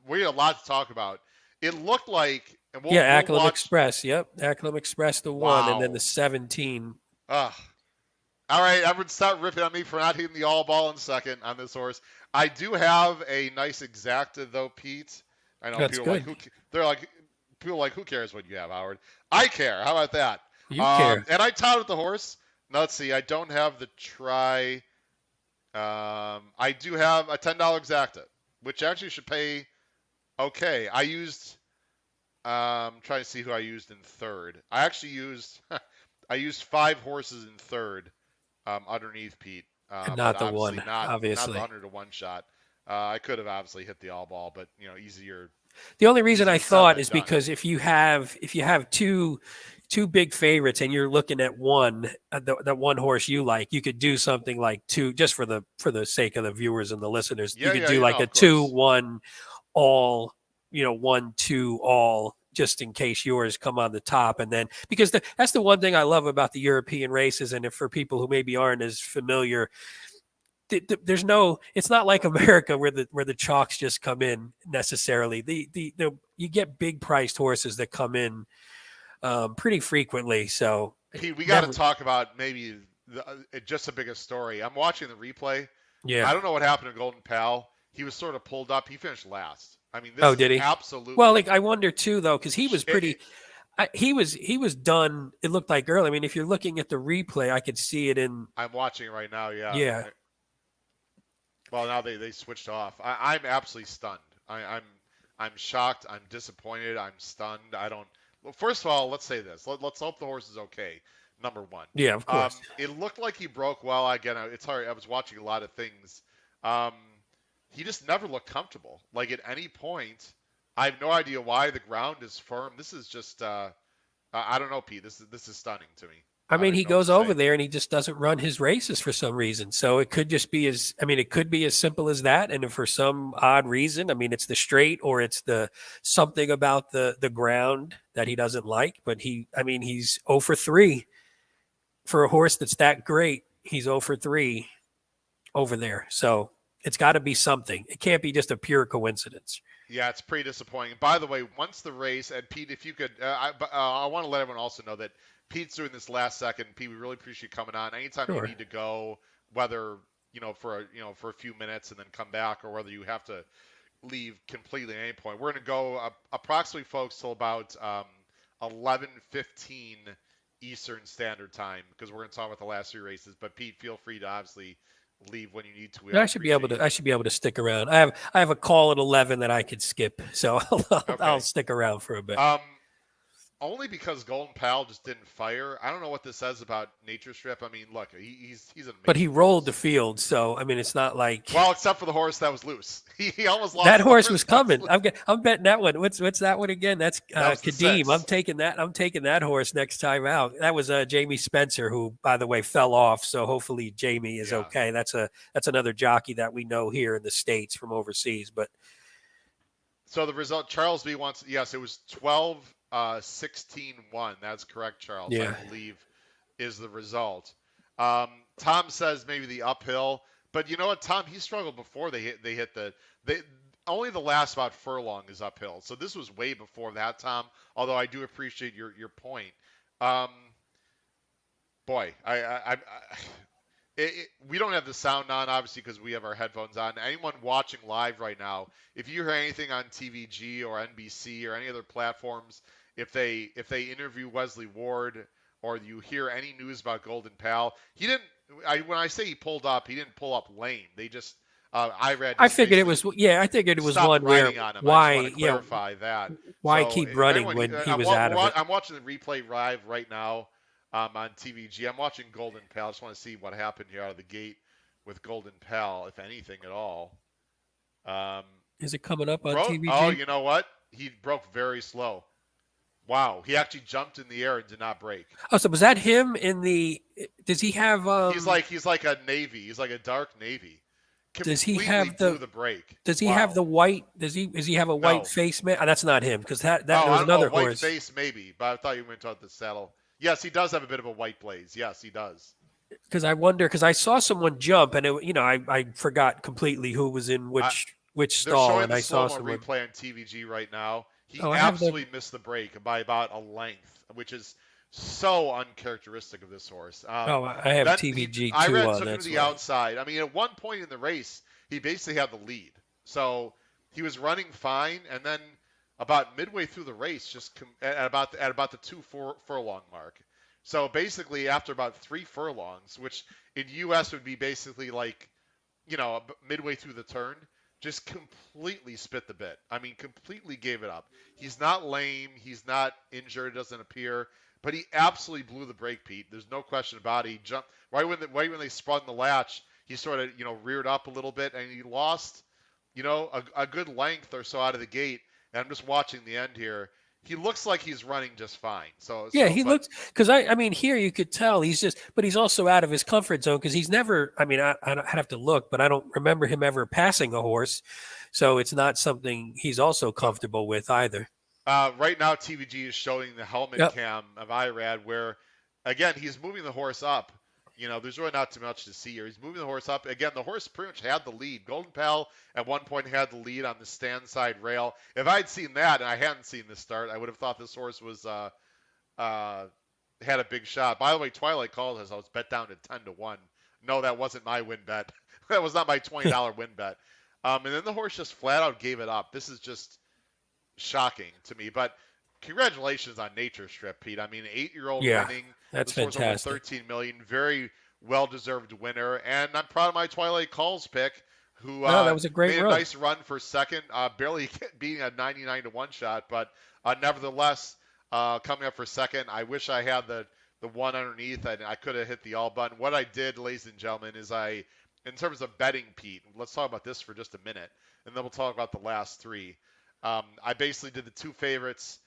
we had a lot to talk about. It looked like, and Yeah, we'll Acklam watch. Express. Yep, Acklam Express the one, and then the Wow. 17. Ugh. All right, everyone, start ripping on me for not hitting the all ball in second on this horse. I do have a nice exacta though, Pete. I know That's people are like good. they're like people are like who cares what you have, Howard? I care. How about that? You care. And I touted the horse. Now let's see. I don't have the try. I do have a $10 exacta, which actually should pay okay. I used. Trying to see who I used in third. I actually used. I used 5 horses in third. Underneath Pete. And but not the obviously one, not the obviously. 100-to-1 shot. I could have obviously hit the all ball, but The only reason I easier said thought than is done. because if you have two big favorites and you're looking at one that one horse you like, you could do something like two, just for the sake of the viewers and the listeners. You Yeah, could yeah, do you know, like a of two course. one all, 1 2 all, just in case yours come on the top. And then because that's the one thing I love about the European races, and if for people who maybe aren't as familiar, there's no, it's not like America where the chalks just come in necessarily. The you get big priced horses that come in pretty frequently. So Pete, we got to never, talk about maybe just the biggest story. I'm watching the replay. yeah. I don't know what happened to Golden Pal. He was sort of pulled up. He finished last. I mean, this Oh, is did he? Well, absolutely. like I wonder too though, because he was It, pretty. He was done. It looked like early. I mean, if you're looking at the replay, I could see it in. I'm watching it right now. Yeah. Yeah, Well, now they switched off. I'm absolutely stunned. I'm shocked. I'm disappointed. I'm stunned. I don't. Well, first of all, let's say this. Let's hope the horse is okay. Number one. yeah, of course. It looked like he broke well. Again, it's hard. I was watching a lot of things. Um, he just never looked comfortable. Like at any point, I have no idea why the ground is firm. This is just. I don't know, Pete. This is stunning to me. I I mean, don't he even know what goes to over say. there and he just doesn't run his races for some reason. So it could just be as, I mean, it could be as simple as that. And if for some odd reason, I mean, it's the straight or it's the something about the ground that he doesn't like. But I mean, he's 0 for 3 for a horse that's that great. He's 0 for 3 over there. So it's got to be something. It can't be just a pure coincidence. Yeah, it's pretty disappointing. By the way, once the race, and Pete, if you could, I want to let everyone also know that Pete's doing this last second. Pete, we really appreciate you coming on. Anytime you Sure. need to go, whether for a few minutes and then come back, or whether you have to leave completely at any point, we're going to go approximately, folks, till about 11:15 Eastern Standard Time, because we're going to talk about the last three races. But Pete, feel free to obviously leave when you need to. We I all should be able appreciate to. you. I should be able to stick around. I have a call at 11 that I could skip, so I'll Okay. stick around for a bit. Only because Golden Pal just didn't fire. I don't know what this says about Nature Strip. I mean, look, he's an But he amazing rolled the horse. field, so I mean, it's not like Well, except for the horse that was loose. He almost that lost the horse was that coming. loose. I'm betting that one. What's that one again? That's That was the Kadeem. I'm 6. taking that. I'm taking that horse next time out. That was Jamie Spencer, who, by the way, fell off. So hopefully Jamie is Yeah. okay. That's another jockey that we know here in the States from overseas. But So the result, Charles B wants, yes, it was 12-16-1. That's correct, Charles. I yeah, believe is the result. Tom says maybe the uphill, but you know what, Tom, he struggled before they hit they only the last about furlong is uphill. So this was way before that, Tom. Although I do appreciate your point. Um, boy, we don't have the sound on, obviously, because we have our headphones on. Anyone watching live right now, if you hear anything on TVG or NBC or any other platforms, if they interview Wesley Ward, or you hear any news about Golden Pal, he didn't. When I say he pulled up, he didn't pull up lame. They just Irad I just figured it basically was. Yeah, I figured it was stopped one where riding on him. I just want why to clarify that. why So keep if running anyone, when he was out of it. I'm watching the replay live right now on TVG. I'm watching Golden Pal. I just want to see what happened here out of the gate with Golden Pal, if anything at all. Is it coming up on Broke. Oh, TVG? you know what? He broke very slow. Wow, he actually jumped in the air and did not break. Oh, so was that him in the? Does he have? He's like a navy. He's like a dark navy. Does he Completely have blew the? the brake. Does he have Wow. the white? Does he have a white No. face man? That's not him because that Oh, there was another white horse. face maybe, but I thought you went on the saddle. Yes, he does have a bit of a white blaze. Yes, he does. Because I wonder because I saw someone jump and I forgot completely who was in I, which They're stall showing and the I saw slow-mo someone. replay on TVG right now. He Oh, I have the. absolutely missed the break by about a length, which is so uncharacteristic of this horse. Oh, I have Then TVG too Irad on. took him to That's the why. outside. I mean, at one point in the race, he basically had the lead. So he was running fine, and then about midway through the race, at about the furlong mark. So basically, after about 3 furlongs, which in U.S. would be basically like, midway through the turn, just completely spit the bit. I mean, completely gave it up. He's not lame. He's not injured. It doesn't appear. But he absolutely blew the brake, Pete. There's no question about it. He jumped right when they spun the latch. he sort of reared up a little bit, and he lost a good length or so out of the gate. And I'm just watching the end here. He looks like he's running just fine. Yeah, he But looked because I mean here you could tell he's just, but he's also out of his comfort zone because he's never. I mean, I'd have to look, but I don't remember him ever passing a horse, so it's not something he's also comfortable with either. right now, TVG is showing the helmet Yep. cam of Irad, where again he's moving the horse up. There's really not too much to see here. He's moving the horse up. Again, the horse pretty much had the lead. Golden Pal at one point had the lead on the stand side rail. If I'd seen that and I hadn't seen this start, I would have thought this horse was had a big shot. By the way, Twilight called us. I was bet down to 10-1. No, that wasn't my win bet. That was not my $20 win bet. And then the horse just flat out gave it up. This is just shocking to me. But congratulations on Nature Strip, Pete. I mean, 8-year-old Yeah, winning. that's This horse over fantastic. 13 million. Very well-deserved winner. And I'm proud of my Twilight Calls pick, who No, that was a great made a run. nice run for second, barely beating a 99-1 shot. But nevertheless, coming up for second. I wish I had the one underneath. I could have hit the all button. What I did, ladies and gentlemen, is in terms of betting, Pete, let's talk about this for just a minute, and then we'll talk about the last three. I basically did the two favorites.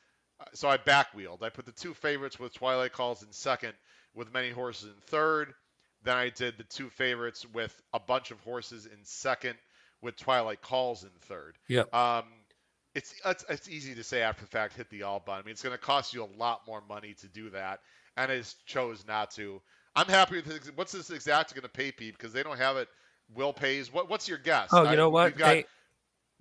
So I backwheeled. I put the two favorites with Twilight Calls in second, with Many Horses in third. Then I did the two favorites with a bunch of horses in second, with Twilight Calls in third. Yeah. It's easy to say after the fact, hit the all button. I mean, it's going to cost you a lot more money to do that, and I just chose not to. I'm happy with this. What's this exact going to pay, Pete? Because they don't have it. Will pays. What's your guess? Oh, you know what?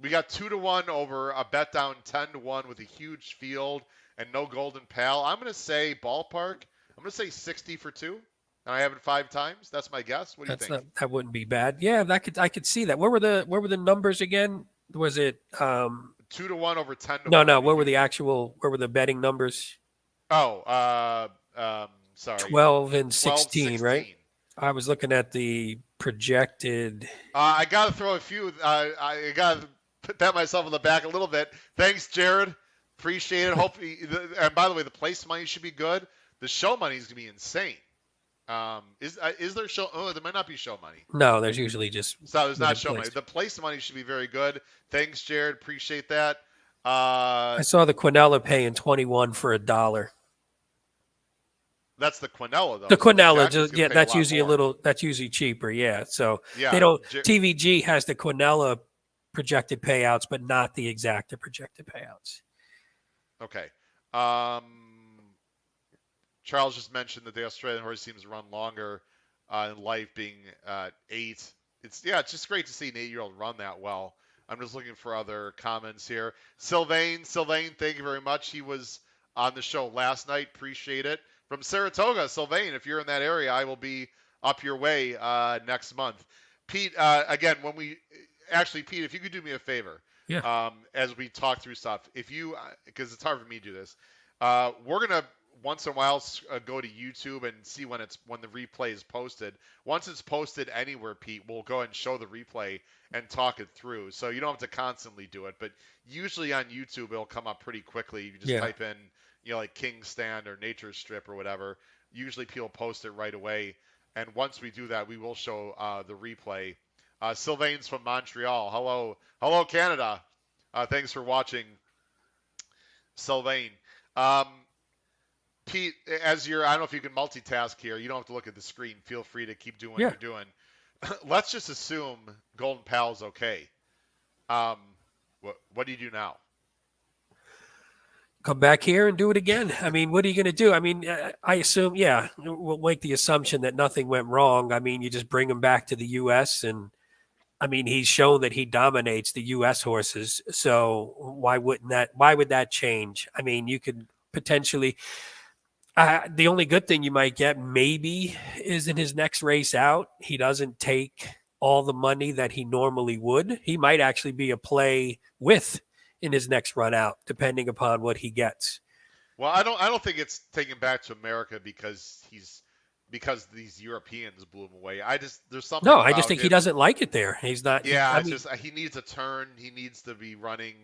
We got 2-1 over a bet down 10-1 with a huge field and no Golden Pal. I'm going to say ballpark. I'm going to say 60 for two, and I have it 5 times. That's my guess. What do you think? That wouldn't be bad. Yeah, I could see that. What were the numbers again? Was it 2-1 over 10-1? No. What were the betting numbers? Oh, sorry. 12 and 16, 16. right? I was looking at the projected. I got to throw a few. I got to pat myself on the back a little bit. Thanks, Jared. Appreciate it. Hopefully, and by the way, the place money should be good. The show money is going to be insane. Is there show? Oh, there might not be show money. No, there's usually just. So there's not show money. The place money should be very good. Thanks, Jared. Appreciate that. I saw the Quinella paying 21 for $1. That's the Quinella, though. The Quinella, So yeah, that's usually more. That's usually cheaper. Yeah, so yeah, they don't. TVG has the Quinella projected payouts, but not the exact projected payouts. Okay. Charles just mentioned that the Australian horse seems to run longer in life, being 8. It's just great to see an 8-year-old run that well. I'm just looking for other comments here. Sylvain, thank you very much. He was on the show last night. Appreciate it. From Saratoga, Sylvain, if you're in that area, I will be up your way next month. Pete, again, Pete, if you could do me a favor, as we talk through stuff, because it's hard for me to do this, we're gonna once in a while go to YouTube and see when the replay is posted. Once it's posted anywhere, Pete, we'll go and show the replay and talk it through. So you don't have to constantly do it, but usually on YouTube it'll come up pretty quickly. You just type in like King Stand or Nature Strip or whatever. Usually people post it right away. And once we do that, we will show the replay. Sylvain's from Montreal. Hello, Canada. Thanks for watching, Sylvain. Pete, I don't know if you can multitask here. You don't have to look at the screen. Feel free to keep doing what you're doing. Let's just assume Golden Pal's okay. What do you do now? Come back here and do it again. I mean, what are you going to do? I mean, I assume, we'll make the assumption that nothing went wrong. I mean, you just bring him back to the U.S. and, I mean, he's shown that he dominates the U.S. horses. So why would that change? I mean, you could potentially, the only good thing you might get maybe is in his next race out, he doesn't take all the money that he normally would. He might actually be a play with in his next run out, depending upon what he gets. Well, I don't think it's taken back to America because these Europeans blew him away. There's something. No, I just think he doesn't like it there. He's not. Yeah, he needs a turn. He needs to be running.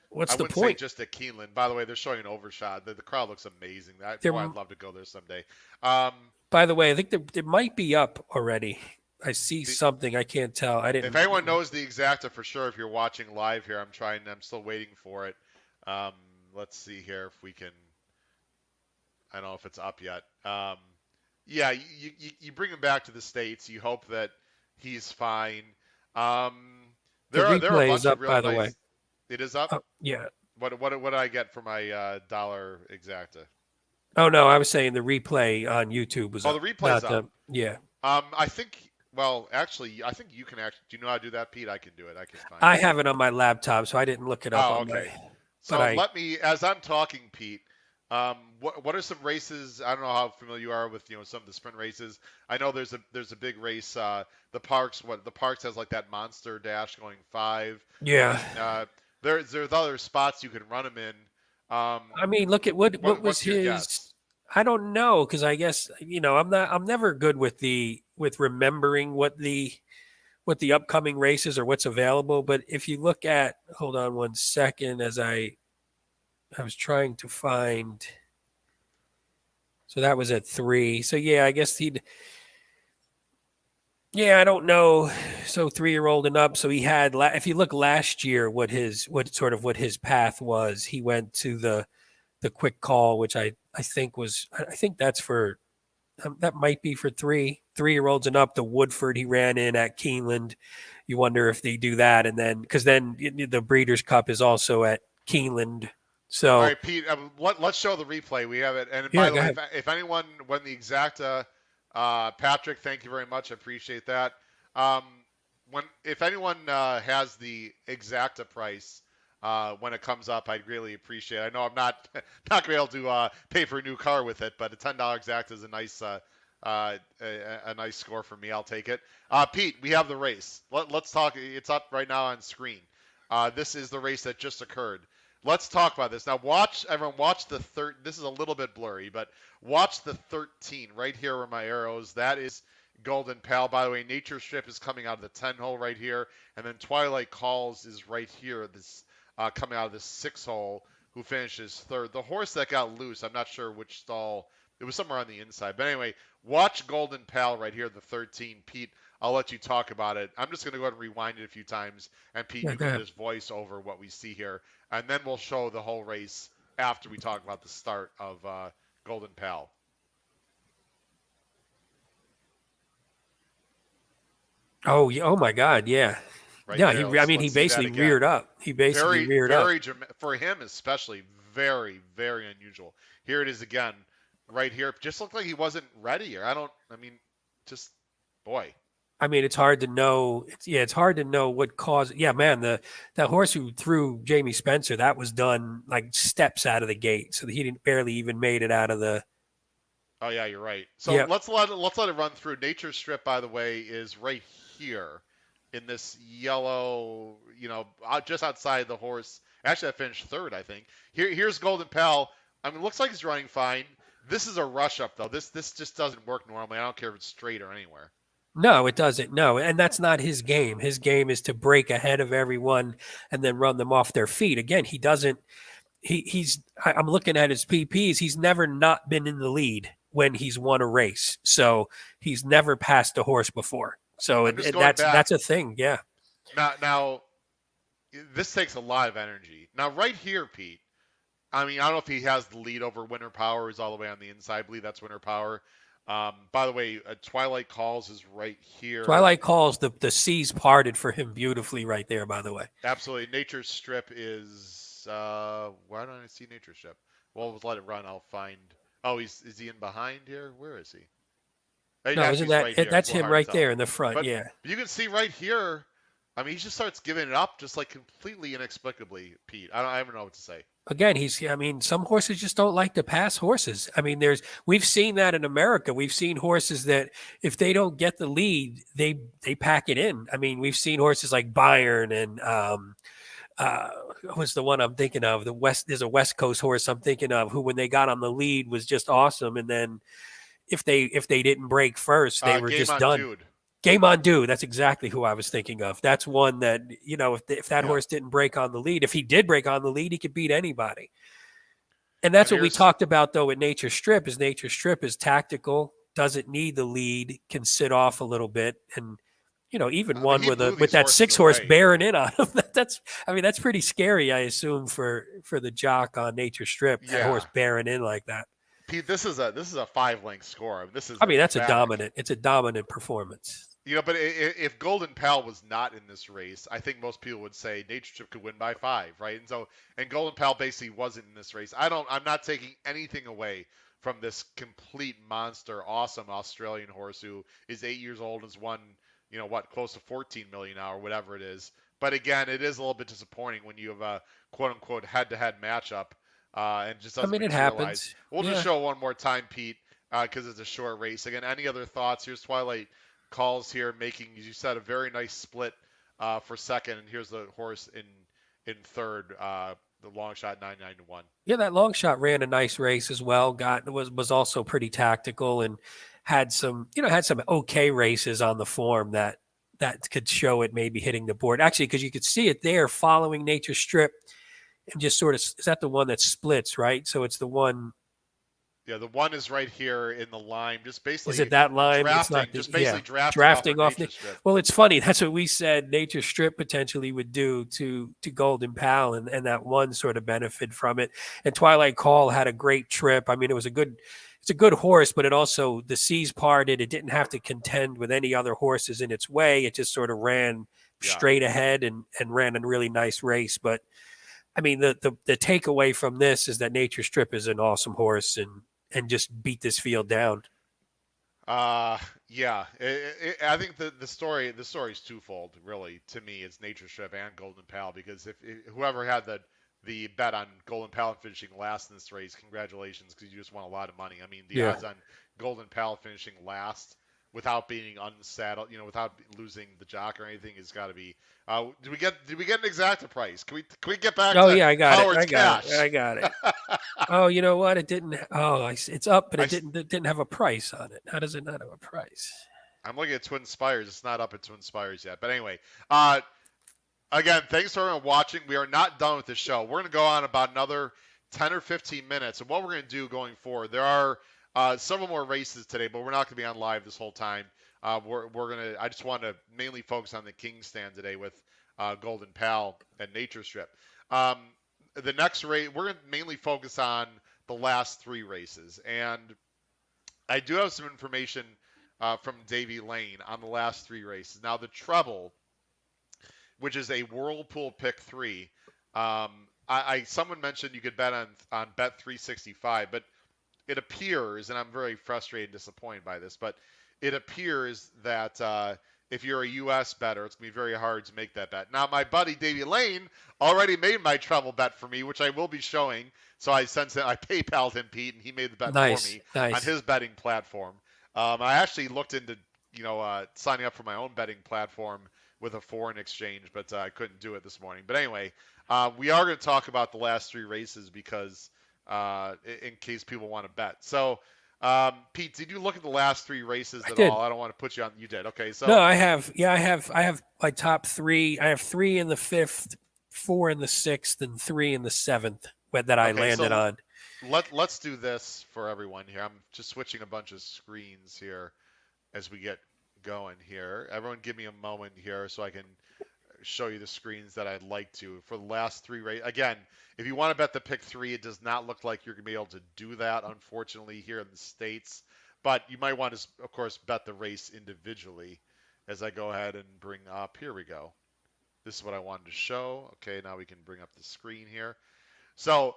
What's the point? I wouldn't say just at Keeneland. By the way, they're showing an overshot. The crowd looks amazing. I'd love to go there someday. By the way, I think it might be up already. I see The, something. I can't tell. I if didn't. anyone knows the exacta for sure, if you're watching live here, I'm still waiting for it. Um, let's see here if we can. I don't know if it's up yet. Yeah, you bring him back to the states. You hope that he's fine. Um, The there are a replay is bunch of up, really by the way. nice. It is up. Oh, yeah. What did I get for my dollar exacta? Oh no, I was saying the replay on YouTube was Oh, the up. replay's Not up. the yeah. I think. Well, actually, I think you can actually. Do you know how to do that, Pete? I can do it. I can find I it. have it on my laptop, so I didn't look it up Oh, on my. okay. But So I let me, as I'm talking, Pete. What are some races? I don't know how familiar you are with some of the sprint races. I know there's a big race. The Parks has like that monster dash going 5. I yeah. mean, there's other spots you can run them in. I mean, look at what was What's your his. guess? I don't know because I guess I'm never good with remembering what the upcoming races or what's available. But if you look at, hold on one second, as I was trying to find. So that was at 3. So yeah, I guess he'd. Yeah, I don't know. So 3-year-old and up. So he had. If you look last year, what his path was, he went to the quick call, which I think was. I think that's for. That might be for 3-year-olds and up. The Woodford he ran in at Keeneland. You wonder if they do that, and then because then the Breeders' Cup is also at Keeneland. All So right, Pete. Let's show the replay. We have it. And by yeah, the go way, ahead. if anyone won the exacta, Patrick, thank you very much. I appreciate that. Um, if anyone has the exacta price when it comes up, I'd really appreciate it. I know I'm not not gonna be able to pay for a new car with it, but a $10 exacta is a nice a nice score for me. I'll take it. Pete, we have the race. Let's talk. It's up right now on screen. This is the race that just occurred. Let's talk about this. Now everyone watch the third. This is a little bit blurry, but watch the 13 right here where my arrows. That is Golden Pal. By the way, Nature Strip is coming out of the 10 hole right here, and then Twilight Calls is right here. This coming out of the 6 hole, who finishes third. The horse that got loose, I'm not sure which stall. It was somewhere on the inside. But anyway, watch Golden Pal right here, the 13. Pete, I'll let you talk about it. I'm just going to go ahead and rewind it a few times, and Pete, Yeah, you go can ahead. just voice over what we see here, and then we'll show the whole race after we talk about the start of Golden Pal. Oh yeah. Oh my God. Yeah. Right Yeah. there. I Let's mean, he let's see that basically again. reared up. He basically Very reared up. very for him especially very very unusual. Here it is again, right here. Just looked like he wasn't ready. Or I mean, just boy. I mean, it's hard to know. It's hard to know what caused. Yeah, man, that horse who threw Jamie Spencer, that was done like steps out of the gate, so he didn't barely even made it out of the. Oh yeah, you're right. So Yep. let's let it run through. Nature Strip, by the way, is right here in this yellow, just outside the horse. Actually, I finished third, I think. Here's Golden Pal. I mean, looks like he's running fine. This is a rush up though. This just doesn't work normally. I don't care if it's straight or anywhere. No, it doesn't. No, and that's not his game. His game is to break ahead of everyone and then run them off their feet. Again, he doesn't. I'm looking at his PPs. He's never not been in the lead when he's won a race. So he's never passed a horse before. So I'm just going that's back a thing. Yeah. now. This takes a lot of energy. Now, right here, Pete. I mean, I don't know if he has the lead over Winter Power. Is all the way on the inside. I believe that's Winter Power. By the way, Twilight Calls is right here. Twilight Calls, the seas parted for him beautifully right there, by the way. Absolutely. Nature Strip is. Why don't I see Nature Strip? Well, let's let it run. I'll find. Oh, is he in behind here? Where is he? No, Actually, isn't he's right here. that's It's a little him hard right to tell. there in the front? But Yeah. you can see right here. I mean, he just starts giving it up, just like completely inexplicably, Pete. I don't know what to say. Again, I mean, some horses just don't like to pass horses. I mean, we've seen that in America. We've seen horses that if they don't get the lead, they pack it in. I mean, we've seen horses like Bayern and uh, what's the one I'm thinking of? There's a West Coast horse I'm thinking of who, when they got on the lead, was just awesome. And then if they didn't break first, they were Game just on done. Dude. Game on Dew. That's exactly who I was thinking of. That's one that, if that Yeah. horse didn't break on the lead, if he did break on the lead, he could beat anybody. And that's And what we here's talked about, though, at Nature Strip. Nature Strip is tactical, doesn't need the lead, can sit off a little bit, and even I mean, one he with blew these that horses 6 horse away. bearing in on him. That's I mean that's pretty scary. I assume for the jock on Nature Strip, that horse Yeah, bearing in like that. Pete, this is a 5 length score. I mean, this is I mean that's emphatic. a dominant performance. But if Golden Pal was not in this race, I think most people would say Nature Strip could win by 5, right? And Golden Pal basically wasn't in this race. I'm not taking anything away from this complete monster, awesome Australian horse who is 8 years old and has won, close to 14 million now or whatever it is. But again, it is a little bit disappointing when you have a quote unquote head-to-head matchup and just I doesn't mean it materialize. happens. We'll just Yeah. show one more time, Pete, because it's a short race. Again, any other thoughts? Here's Twilight Calls here, making, as you said, a very nice split for second. And here's the horse in third, the long shot 9-9 to 1. Yeah, that long shot ran a nice race as well. Got was also pretty tactical and had some okay races on the form that could show it maybe hitting the board. Actually, because you could see it there following Nature Strip and just sort of is that the one that splits, right? So it's the one. Yeah, the one is right here in the line, Is it that line? It's not the just basically drafting off drafting her off. Nature Strip. Well, it's funny. That's what we said. Nature Strip potentially would do to Golden Pal, and that one sort of benefit from it. And Twilight Call had a great trip. I mean, it's a good horse, but it also the seas parted. It didn't have to contend with any other horses in its way. It just sort of ran Yeah. straight ahead and ran a really nice race. But I mean, the takeaway from this is that Nature Strip is an awesome horse and just beat this field down. Yeah. I think the story is twofold, really. To me, it's Nature Strip and Golden Pal because if whoever had the bet on Golden Pal finishing last in this race, congratulations, because you just won a lot of money. I mean, the Yeah. odds on Golden Pal finishing last without being unsaddled, without losing the jock or anything, has got to be. Did we get an exacta price? Can we get back Oh to yeah, I got it. Howard's I got cash? it. I got it. Oh, you know what? It didn't. It's up, but I, it didn't have a price on it. How does it not have a price? I'm looking at Twin Spires. It's not up at Twin Spires yet. But anyway, uh, again, thanks for everyone watching. We are not done with the show. We're going to go on about another 10 or 15 minutes. And what we're going to do going forward, there are several more races today, but we're not going to be on live this whole time. I just want to mainly focus on the King stand today with Golden Pal and Nature Strip. Um, the next race, we're going to mainly focus on the last 3 races. And I do have some information from Davy Lane on the last 3 races. Now, the treble, which is a Whirlpool pick 3. Someone mentioned you could bet on Bet 365, but it appears, and I'm very frustrated and disappointed by this, but it appears that if you're a U.S. bettor, it's going to be very hard to make that bet. Now, my buddy Davy Lane already made my treble bet for me, which I will be showing. So I PayPal'd him, Pete, and he made the bet for Nice, me on nice. his betting platform. I actually looked into signing up for my own betting platform with a foreign exchange, but I couldn't do it this morning. But anyway, we are going to talk about the last 3 races because in case people want to bet. So, Pete, did you look at the last 3 races I at did. all? I don't want to put you on. You did. Okay. No, So, I have. Yeah, I have my top 3. I have 3 in the 5th, 4 in the 6th, and 3 in the 7th that I okay. landed So on. let's do this for everyone here. I'm just switching a bunch of screens here as we get going here. Everyone give me a moment here so I can show you the screens that I'd like to for the last 3 races. Again, if you want to bet the pick 3, it does not look like you're going to be able to do that, unfortunately, here in the States. But you might want to, of course, bet the race individually as I go ahead and bring up. Here we go. This is what I wanted to show. Okay, now we can bring up the screen here. So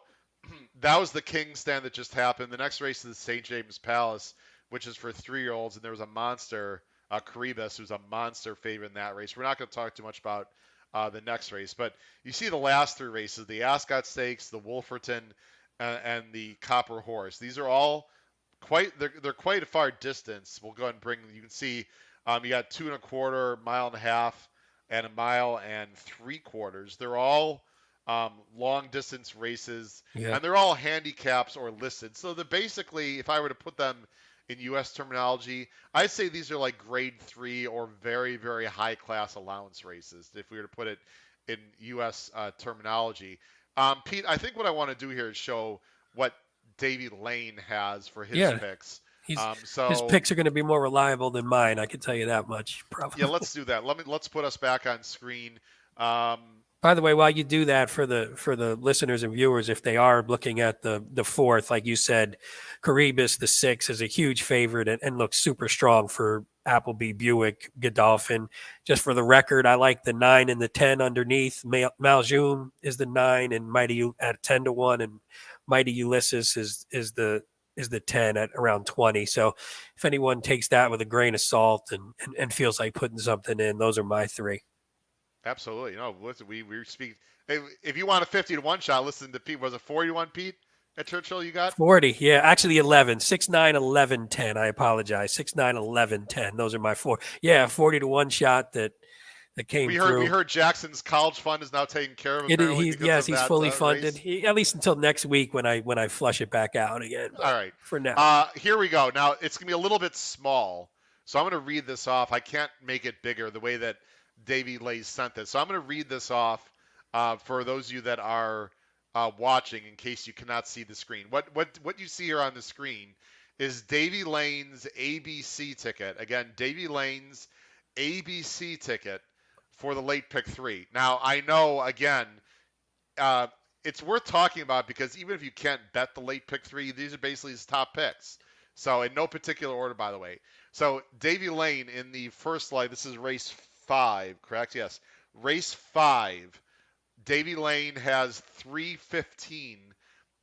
that was the King stand that just happened. The next race is the St. James Palace, which is for 3-year-olds, and there was a monster, Caribas, who's a monster favorite in that race. We're not going to talk too much about the next race, but you see the last 3 races: the Ascot Stakes, the Wolferton, and the Copper Horse. These are all they're quite a far distance. We'll go ahead and bring. You can see you got 2.25, mile and a half, and a mile and 3/4. They're all long distance races, Yeah. and they're all handicaps or listed. So they're basically, if I were to put them in U.S. terminology, I'd say these are like grade 3 or very, very high class allowance races, if we were to put it in U.S. Terminology. Pete, I think what I want to do here is show what Davy Lane has for his Yeah. picks. He's his So picks are going to be more reliable than mine. I can tell you that much. yeah, Probably. let's do that. Let's put us back on screen. Um, By the way, while you do that for the listeners and viewers, if they are looking at the fourth, like you said, Caribus the six is a huge favorite and looks super strong for Appleby, Buick, Godolphin. Just for the record, I like the 9 and the 10 underneath. Maljoum is the 9 and Mighty at 10-1, and Mighty Ulysses is the 10 at around 20. So if anyone takes that with a grain of salt and feels like putting something in, those are my three. Absolutely. No, listen, we speak. If you want a 50-1 shot, listen to Pete. Was it 40-1, Pete, at Churchill you got? 40, yeah, actually 11, 6, 9, 11, 10. I apologize. 6, 9, 11, 10. Those are my four. Yeah, 40-1 shot that came We through. heard Jackson's college fund is now taken care of apparently because Yes, of he's that fully funded. race. At least until next week when I flush it back out again. All But right. for now, Here we go. Now it's gonna be a little bit small, so I'm gonna read this off. I can't make it bigger the way that Davey Lays sent this, so I'm gonna read this off for those of you that are watching, in case you cannot see the screen. What you see here on the screen is Davey Lane's ABC ticket. Again, Davey Lane's ABC ticket for the late pick 3. Now I know again uh, it's worth talking about because even if you can't bet the late pick 3, these are basically his top picks. So in no particular order, by the way. So Davy Lane in the first leg, this is race 5, correct? Yes. Race 5, Davy Lane has 315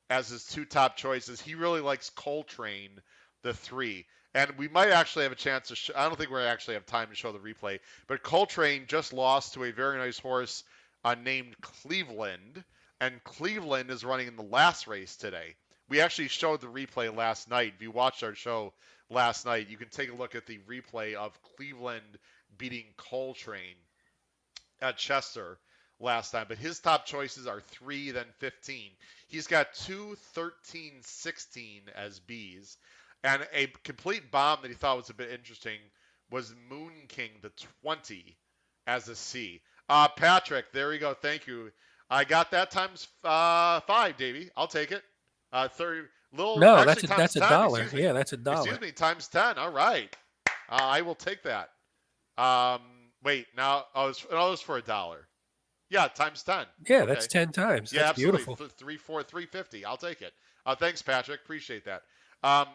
as his two top choices. He really likes Coltrane, the 3. And we might actually have a chance to I don't think we actually have time to show the replay, but Coltrane just lost to a very nice horse named Cleveland, and Cleveland is running in the last race today. We actually showed the replay last night. If you watched our show last night, you can take a look at the replay of Cleveland beating Coltrane at Chester last time. But his top choices are 3, then 15. He's got 2, 13, 16 as Bs. And a complete bomb that he thought was a bit interesting was Moon King, the 20, as a C. Patrick, there you go. Thank you. I got that times 5, Davey. I'll take it. 30, little no, actually times that's a 10. dollar. Excuse me. Yeah, that's a Excuse dollar. me, times 10. All right. I will take that. Um, Wait, now it was for $1. Yeah, times 10. Yeah, Okay. that's 10 times. Yeah, That's absolutely. beautiful. 3, 4, 350. I'll take it. Thanks, Patrick. Appreciate that.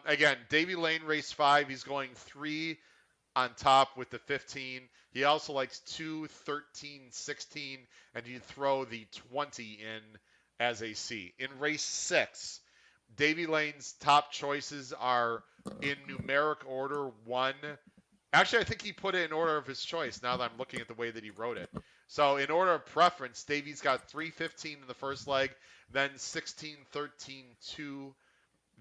Again, Davy Lane race 5. He's going 3 on top with the 15. He also likes 2, 13, 16, and you throw the 20 in as a C. In race 6, Davy Lane's top choices are in numeric order 1. Actually, I think he put it in order of his choice now that I'm looking at the way that he wrote it. So in order of preference, Davy's got 315 in the first leg, then 16, 13, 2,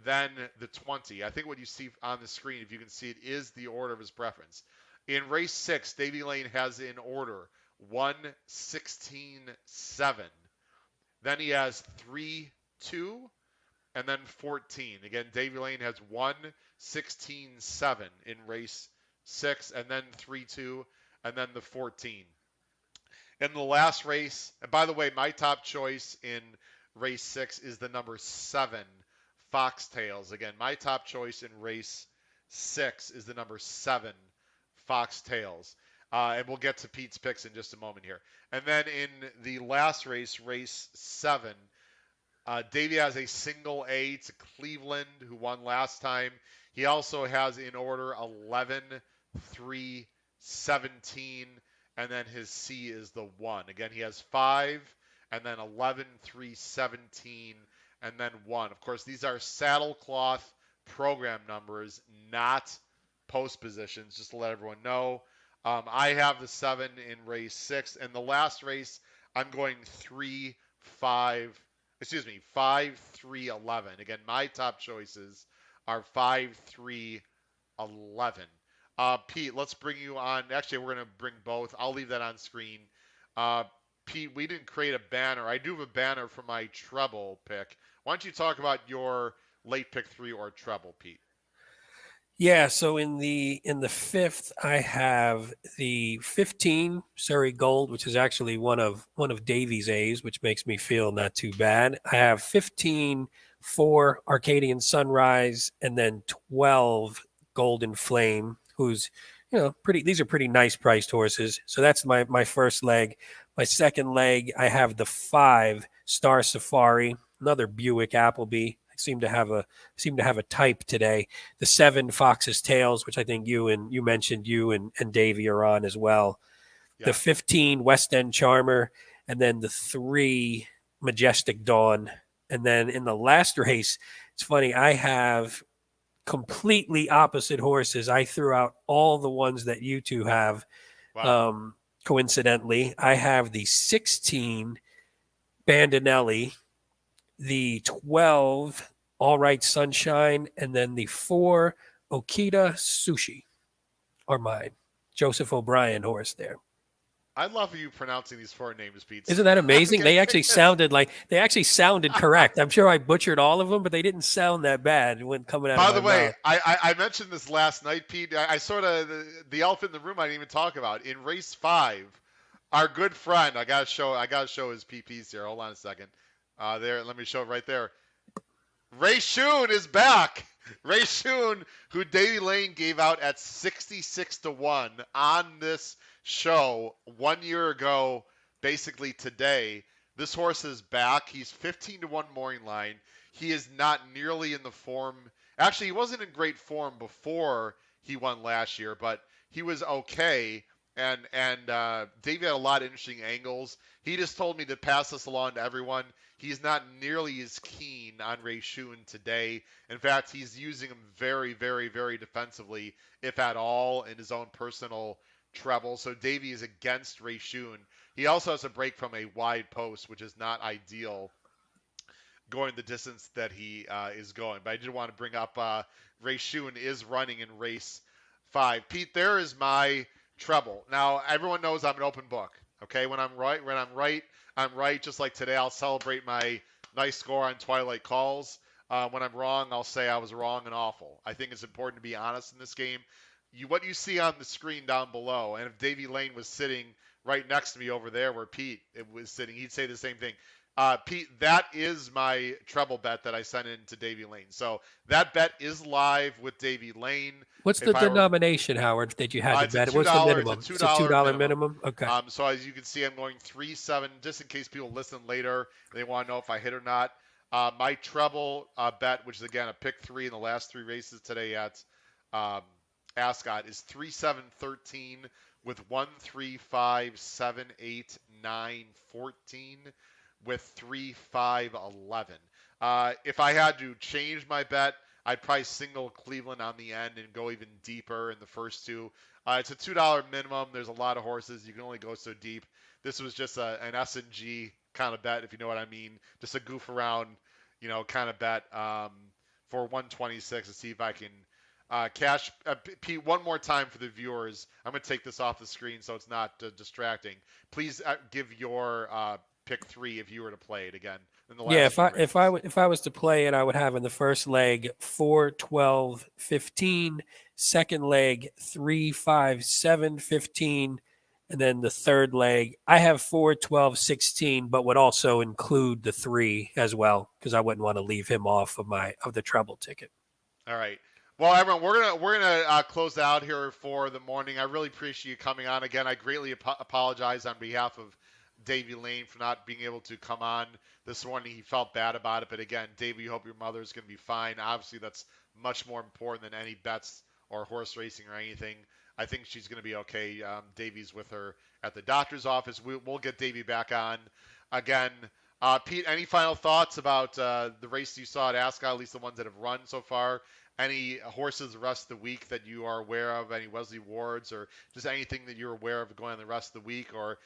then the 20. I think what you see on the screen, if you can see it, is the order of his preference. In race 6, Davy Lane has in order 1, 16, 7. Then he has 3, 2, and then 14. Again, Davy Lane has 1, 16, 7 in race 6, and then 3, 2, and then the 14. In the last race, and by the way, my top choice in race 6 is the number 7, Foxtails. Again, my top choice in race 6 is the number 7, Foxtails. And we'll get to Pete's picks in just a moment here. And then in the last race, race 7, Davey has a single A to Cleveland, who won last time. He also has in order 11, 3, 17, and then his C is the 1. Again, he has 5, and then 11, 3, 17, and then 1. Of course, these are saddlecloth program numbers, not post positions, just to let everyone know. I have the 7 in race 6. And the last race, I'm going 3, 5, 3, 11. Again, my top choices are 5, 3, 11. Pete, let's bring you on. Actually, we're going to bring both. I'll leave that on screen. Pete, we didn't create a banner. I do have a banner for my treble pick. Why don't you talk about your late pick 3 or treble, Pete? Yeah, so in the fifth, I have the 15 Surrey Gold, which is actually one of Davies A's, which makes me feel not too bad. I have 15 4 Arcadian Sunrise, and then 12 Golden Flame, who's pretty. These are pretty nice priced horses. So that's my first leg. My second leg, I have the 5 Star Safari, another Buick Appleby. I seem to have a type today. The 7 Fox's Tails, which I think you mentioned and Davy are on as well. The Yeah. 15 West End Charmer, and then the 3 Majestic Dawn. And then in the last race, it's funny, I have completely opposite horses. I threw out all the ones that you two have. Wow. Coincidentally, I have the 16 Bandinelli, the 12 All Right Sunshine, and then the 4 Okita Sushi are mine. Joseph O'Brien horse there. I love you pronouncing these 4 names, Pete. Isn't that amazing? Okay. They actually sounded correct. I'm sure I butchered all of them, but they didn't sound that bad when coming out By of the my way, mouth. I mentioned this last night, Pete. I sort of the elephant in the room I didn't even talk about. In race 5, our good friend, I gotta show his PPs here. Hold on a second. There, let me show it right there. Ray Shoon is back. Ray Shoon, who Davy Lane gave out at 66-1 on this show 1 year ago, basically today. This horse is back. He's 15-1 morning line. He is not nearly in the form. Actually, he wasn't in great form before he won last year, but he was okay. And Davey had a lot of interesting angles. He just told me to pass this along to everyone. He's not nearly as keen on Ray Shoon today. In fact, he's using him very, very, very defensively, if at all, in his own personal treble. So Davey is against Ray Shoon. He also has a break from a wide post, which is not ideal going the distance that he is going. But I did want to bring up Ray Shoon is running in race 5. Pete, there is my treble. Now, everyone knows I'm an open book. Okay, when I'm right, I'm right. Just like today, I'll celebrate my nice score on Twilight Calls. When I'm wrong, I'll say I was wrong and awful. I think it's important to be honest in this game. What you see on the screen down below, and if Davy Lane was sitting right next to me over there where Pete was sitting, he'd say the same thing. Pete, that is my treble bet that I sent in to Davy Lane. So that bet is live with Davy Lane. What's the denomination, Howard, that you had to It's a bet? $2. What's the minimum? It's a It's a $2 minimum. minimum. Okay. So as you can see, I'm going 3-7, just in case people listen later and they want to know if I hit or not. My treble bet, which is again a pick 3 in the last 3 races today at Ascot, is 3-7-13 with 1, 3, 5, 7, 8, 9, 14 with 3, 5, 11. If I had to change my bet, I'd probably single Cleveland on the end and go even deeper in the first 2. It's a $2 minimum. There's a lot of horses. You can only go so deep. This was just an S&G kind of bet, if you know what I mean. Just a goof around, kind of bet for 126 to see if I can cash. Pete, one more time for the viewers. I'm going to take this off the screen so it's not distracting. Please give your pick 3 if you were to play it again in the last if I was to play it, I would have in the first leg 4, 12, 15, second leg 3, 5, 7, 15, and then the third leg I have 4, 12, 16, but would also include the 3 as well because I wouldn't want to leave him off of the treble ticket. All right. Well, everyone, we're gonna close out here for the morning. I really appreciate you coming on again. I greatly apologize on behalf of Davy Lane for not being able to come on this morning. He felt bad about it, but again, Davy, hope your mother is going to be fine. Obviously, that's much more important than any bets or horse racing or anything. I think she's going to be okay. Davy's with her at the doctor's office. We'll get Davy back on again. Pete, any final thoughts about the race you saw at Ascot, at least the ones that have run so far? Any horses the rest of the week that you are aware of? Any Wesley Wards or just anything that you're aware of going on the rest of the week? Or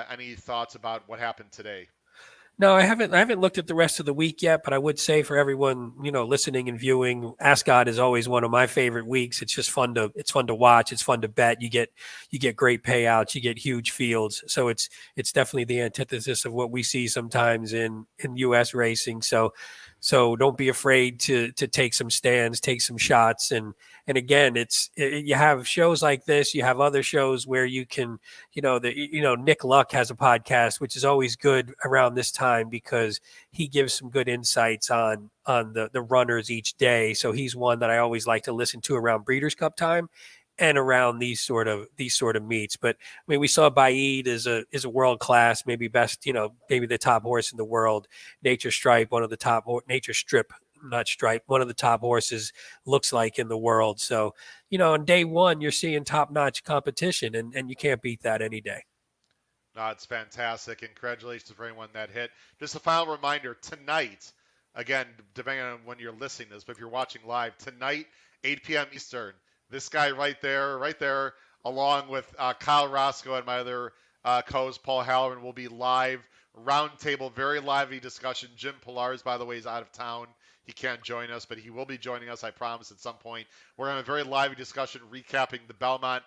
any thoughts about what happened today? No, I haven't looked at the rest of the week yet, but I would say for everyone, listening and viewing, Ascot is always one of my favorite weeks. It's just fun to watch. It's fun to bet. You get great payouts. You get huge fields. So it's definitely the antithesis of what we see sometimes in US racing. So So don't be afraid to take some stands, take some shots, and again, you have shows like this. You have other shows where you can, Nick Luck has a podcast, which is always good around this time because he gives some good insights on the runners each day. So he's one that I always like to listen to around Breeders' Cup time and around these sort of meets. But I mean, we saw Baid is a world class, maybe best, maybe the top horse in the world. Nature Stripe, one of the top Nature Strip, not Stripe, one of the top horses looks like in the world. So, on day one, you're seeing top notch competition, and you can't beat that any day. No, it's fantastic. And congratulations for anyone that hit. Just a final reminder tonight, again, depending on when you're listening to this, but if you're watching live, tonight, 8 p.m. Eastern, this guy right there, along with Kyle Roscoe and my other co-host, Paul Halloran, will be live. Roundtable, very lively discussion. Jim Pilars, by the way, is out of town. He can't join us, but he will be joining us, I promise, at some point. We're going to have a very lively discussion recapping the Belmont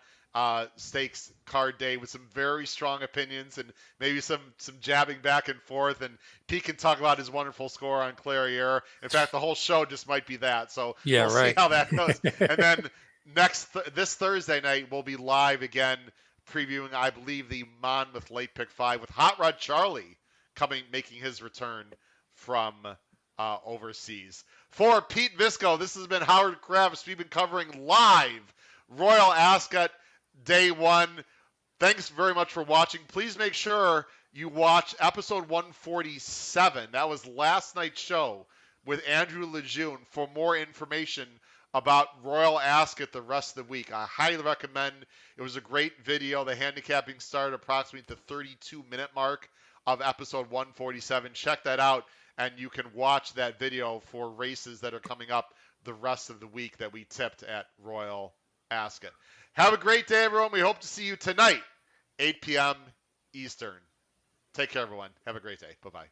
stakes card day with some very strong opinions and maybe some jabbing back and forth. And Pete can talk about his wonderful score on Clairiere. In fact, the whole show just might be that. So Yeah, we'll see right. how that goes. And then this Thursday night, we'll be live again previewing, I believe, the Monmouth Late Pick 5 with Hot Rod Charlie making his return from overseas. For Pete Visco, this has been Howard Krebs. We've been covering live Royal Ascot Day 1. Thanks very much for watching. Please make sure you watch episode 147. That was last night's show with Andrew Lejeune for more information about Royal Ascot the rest of the week. I highly recommend. It was a great video. The handicapping started approximately at the 32-minute mark of episode 147. Check that out, and you can watch that video for races that are coming up the rest of the week that we tipped at Royal Ascot. Have a great day, everyone. We hope to see you tonight, 8 p.m. Eastern. Take care, everyone. Have a great day. Bye-bye.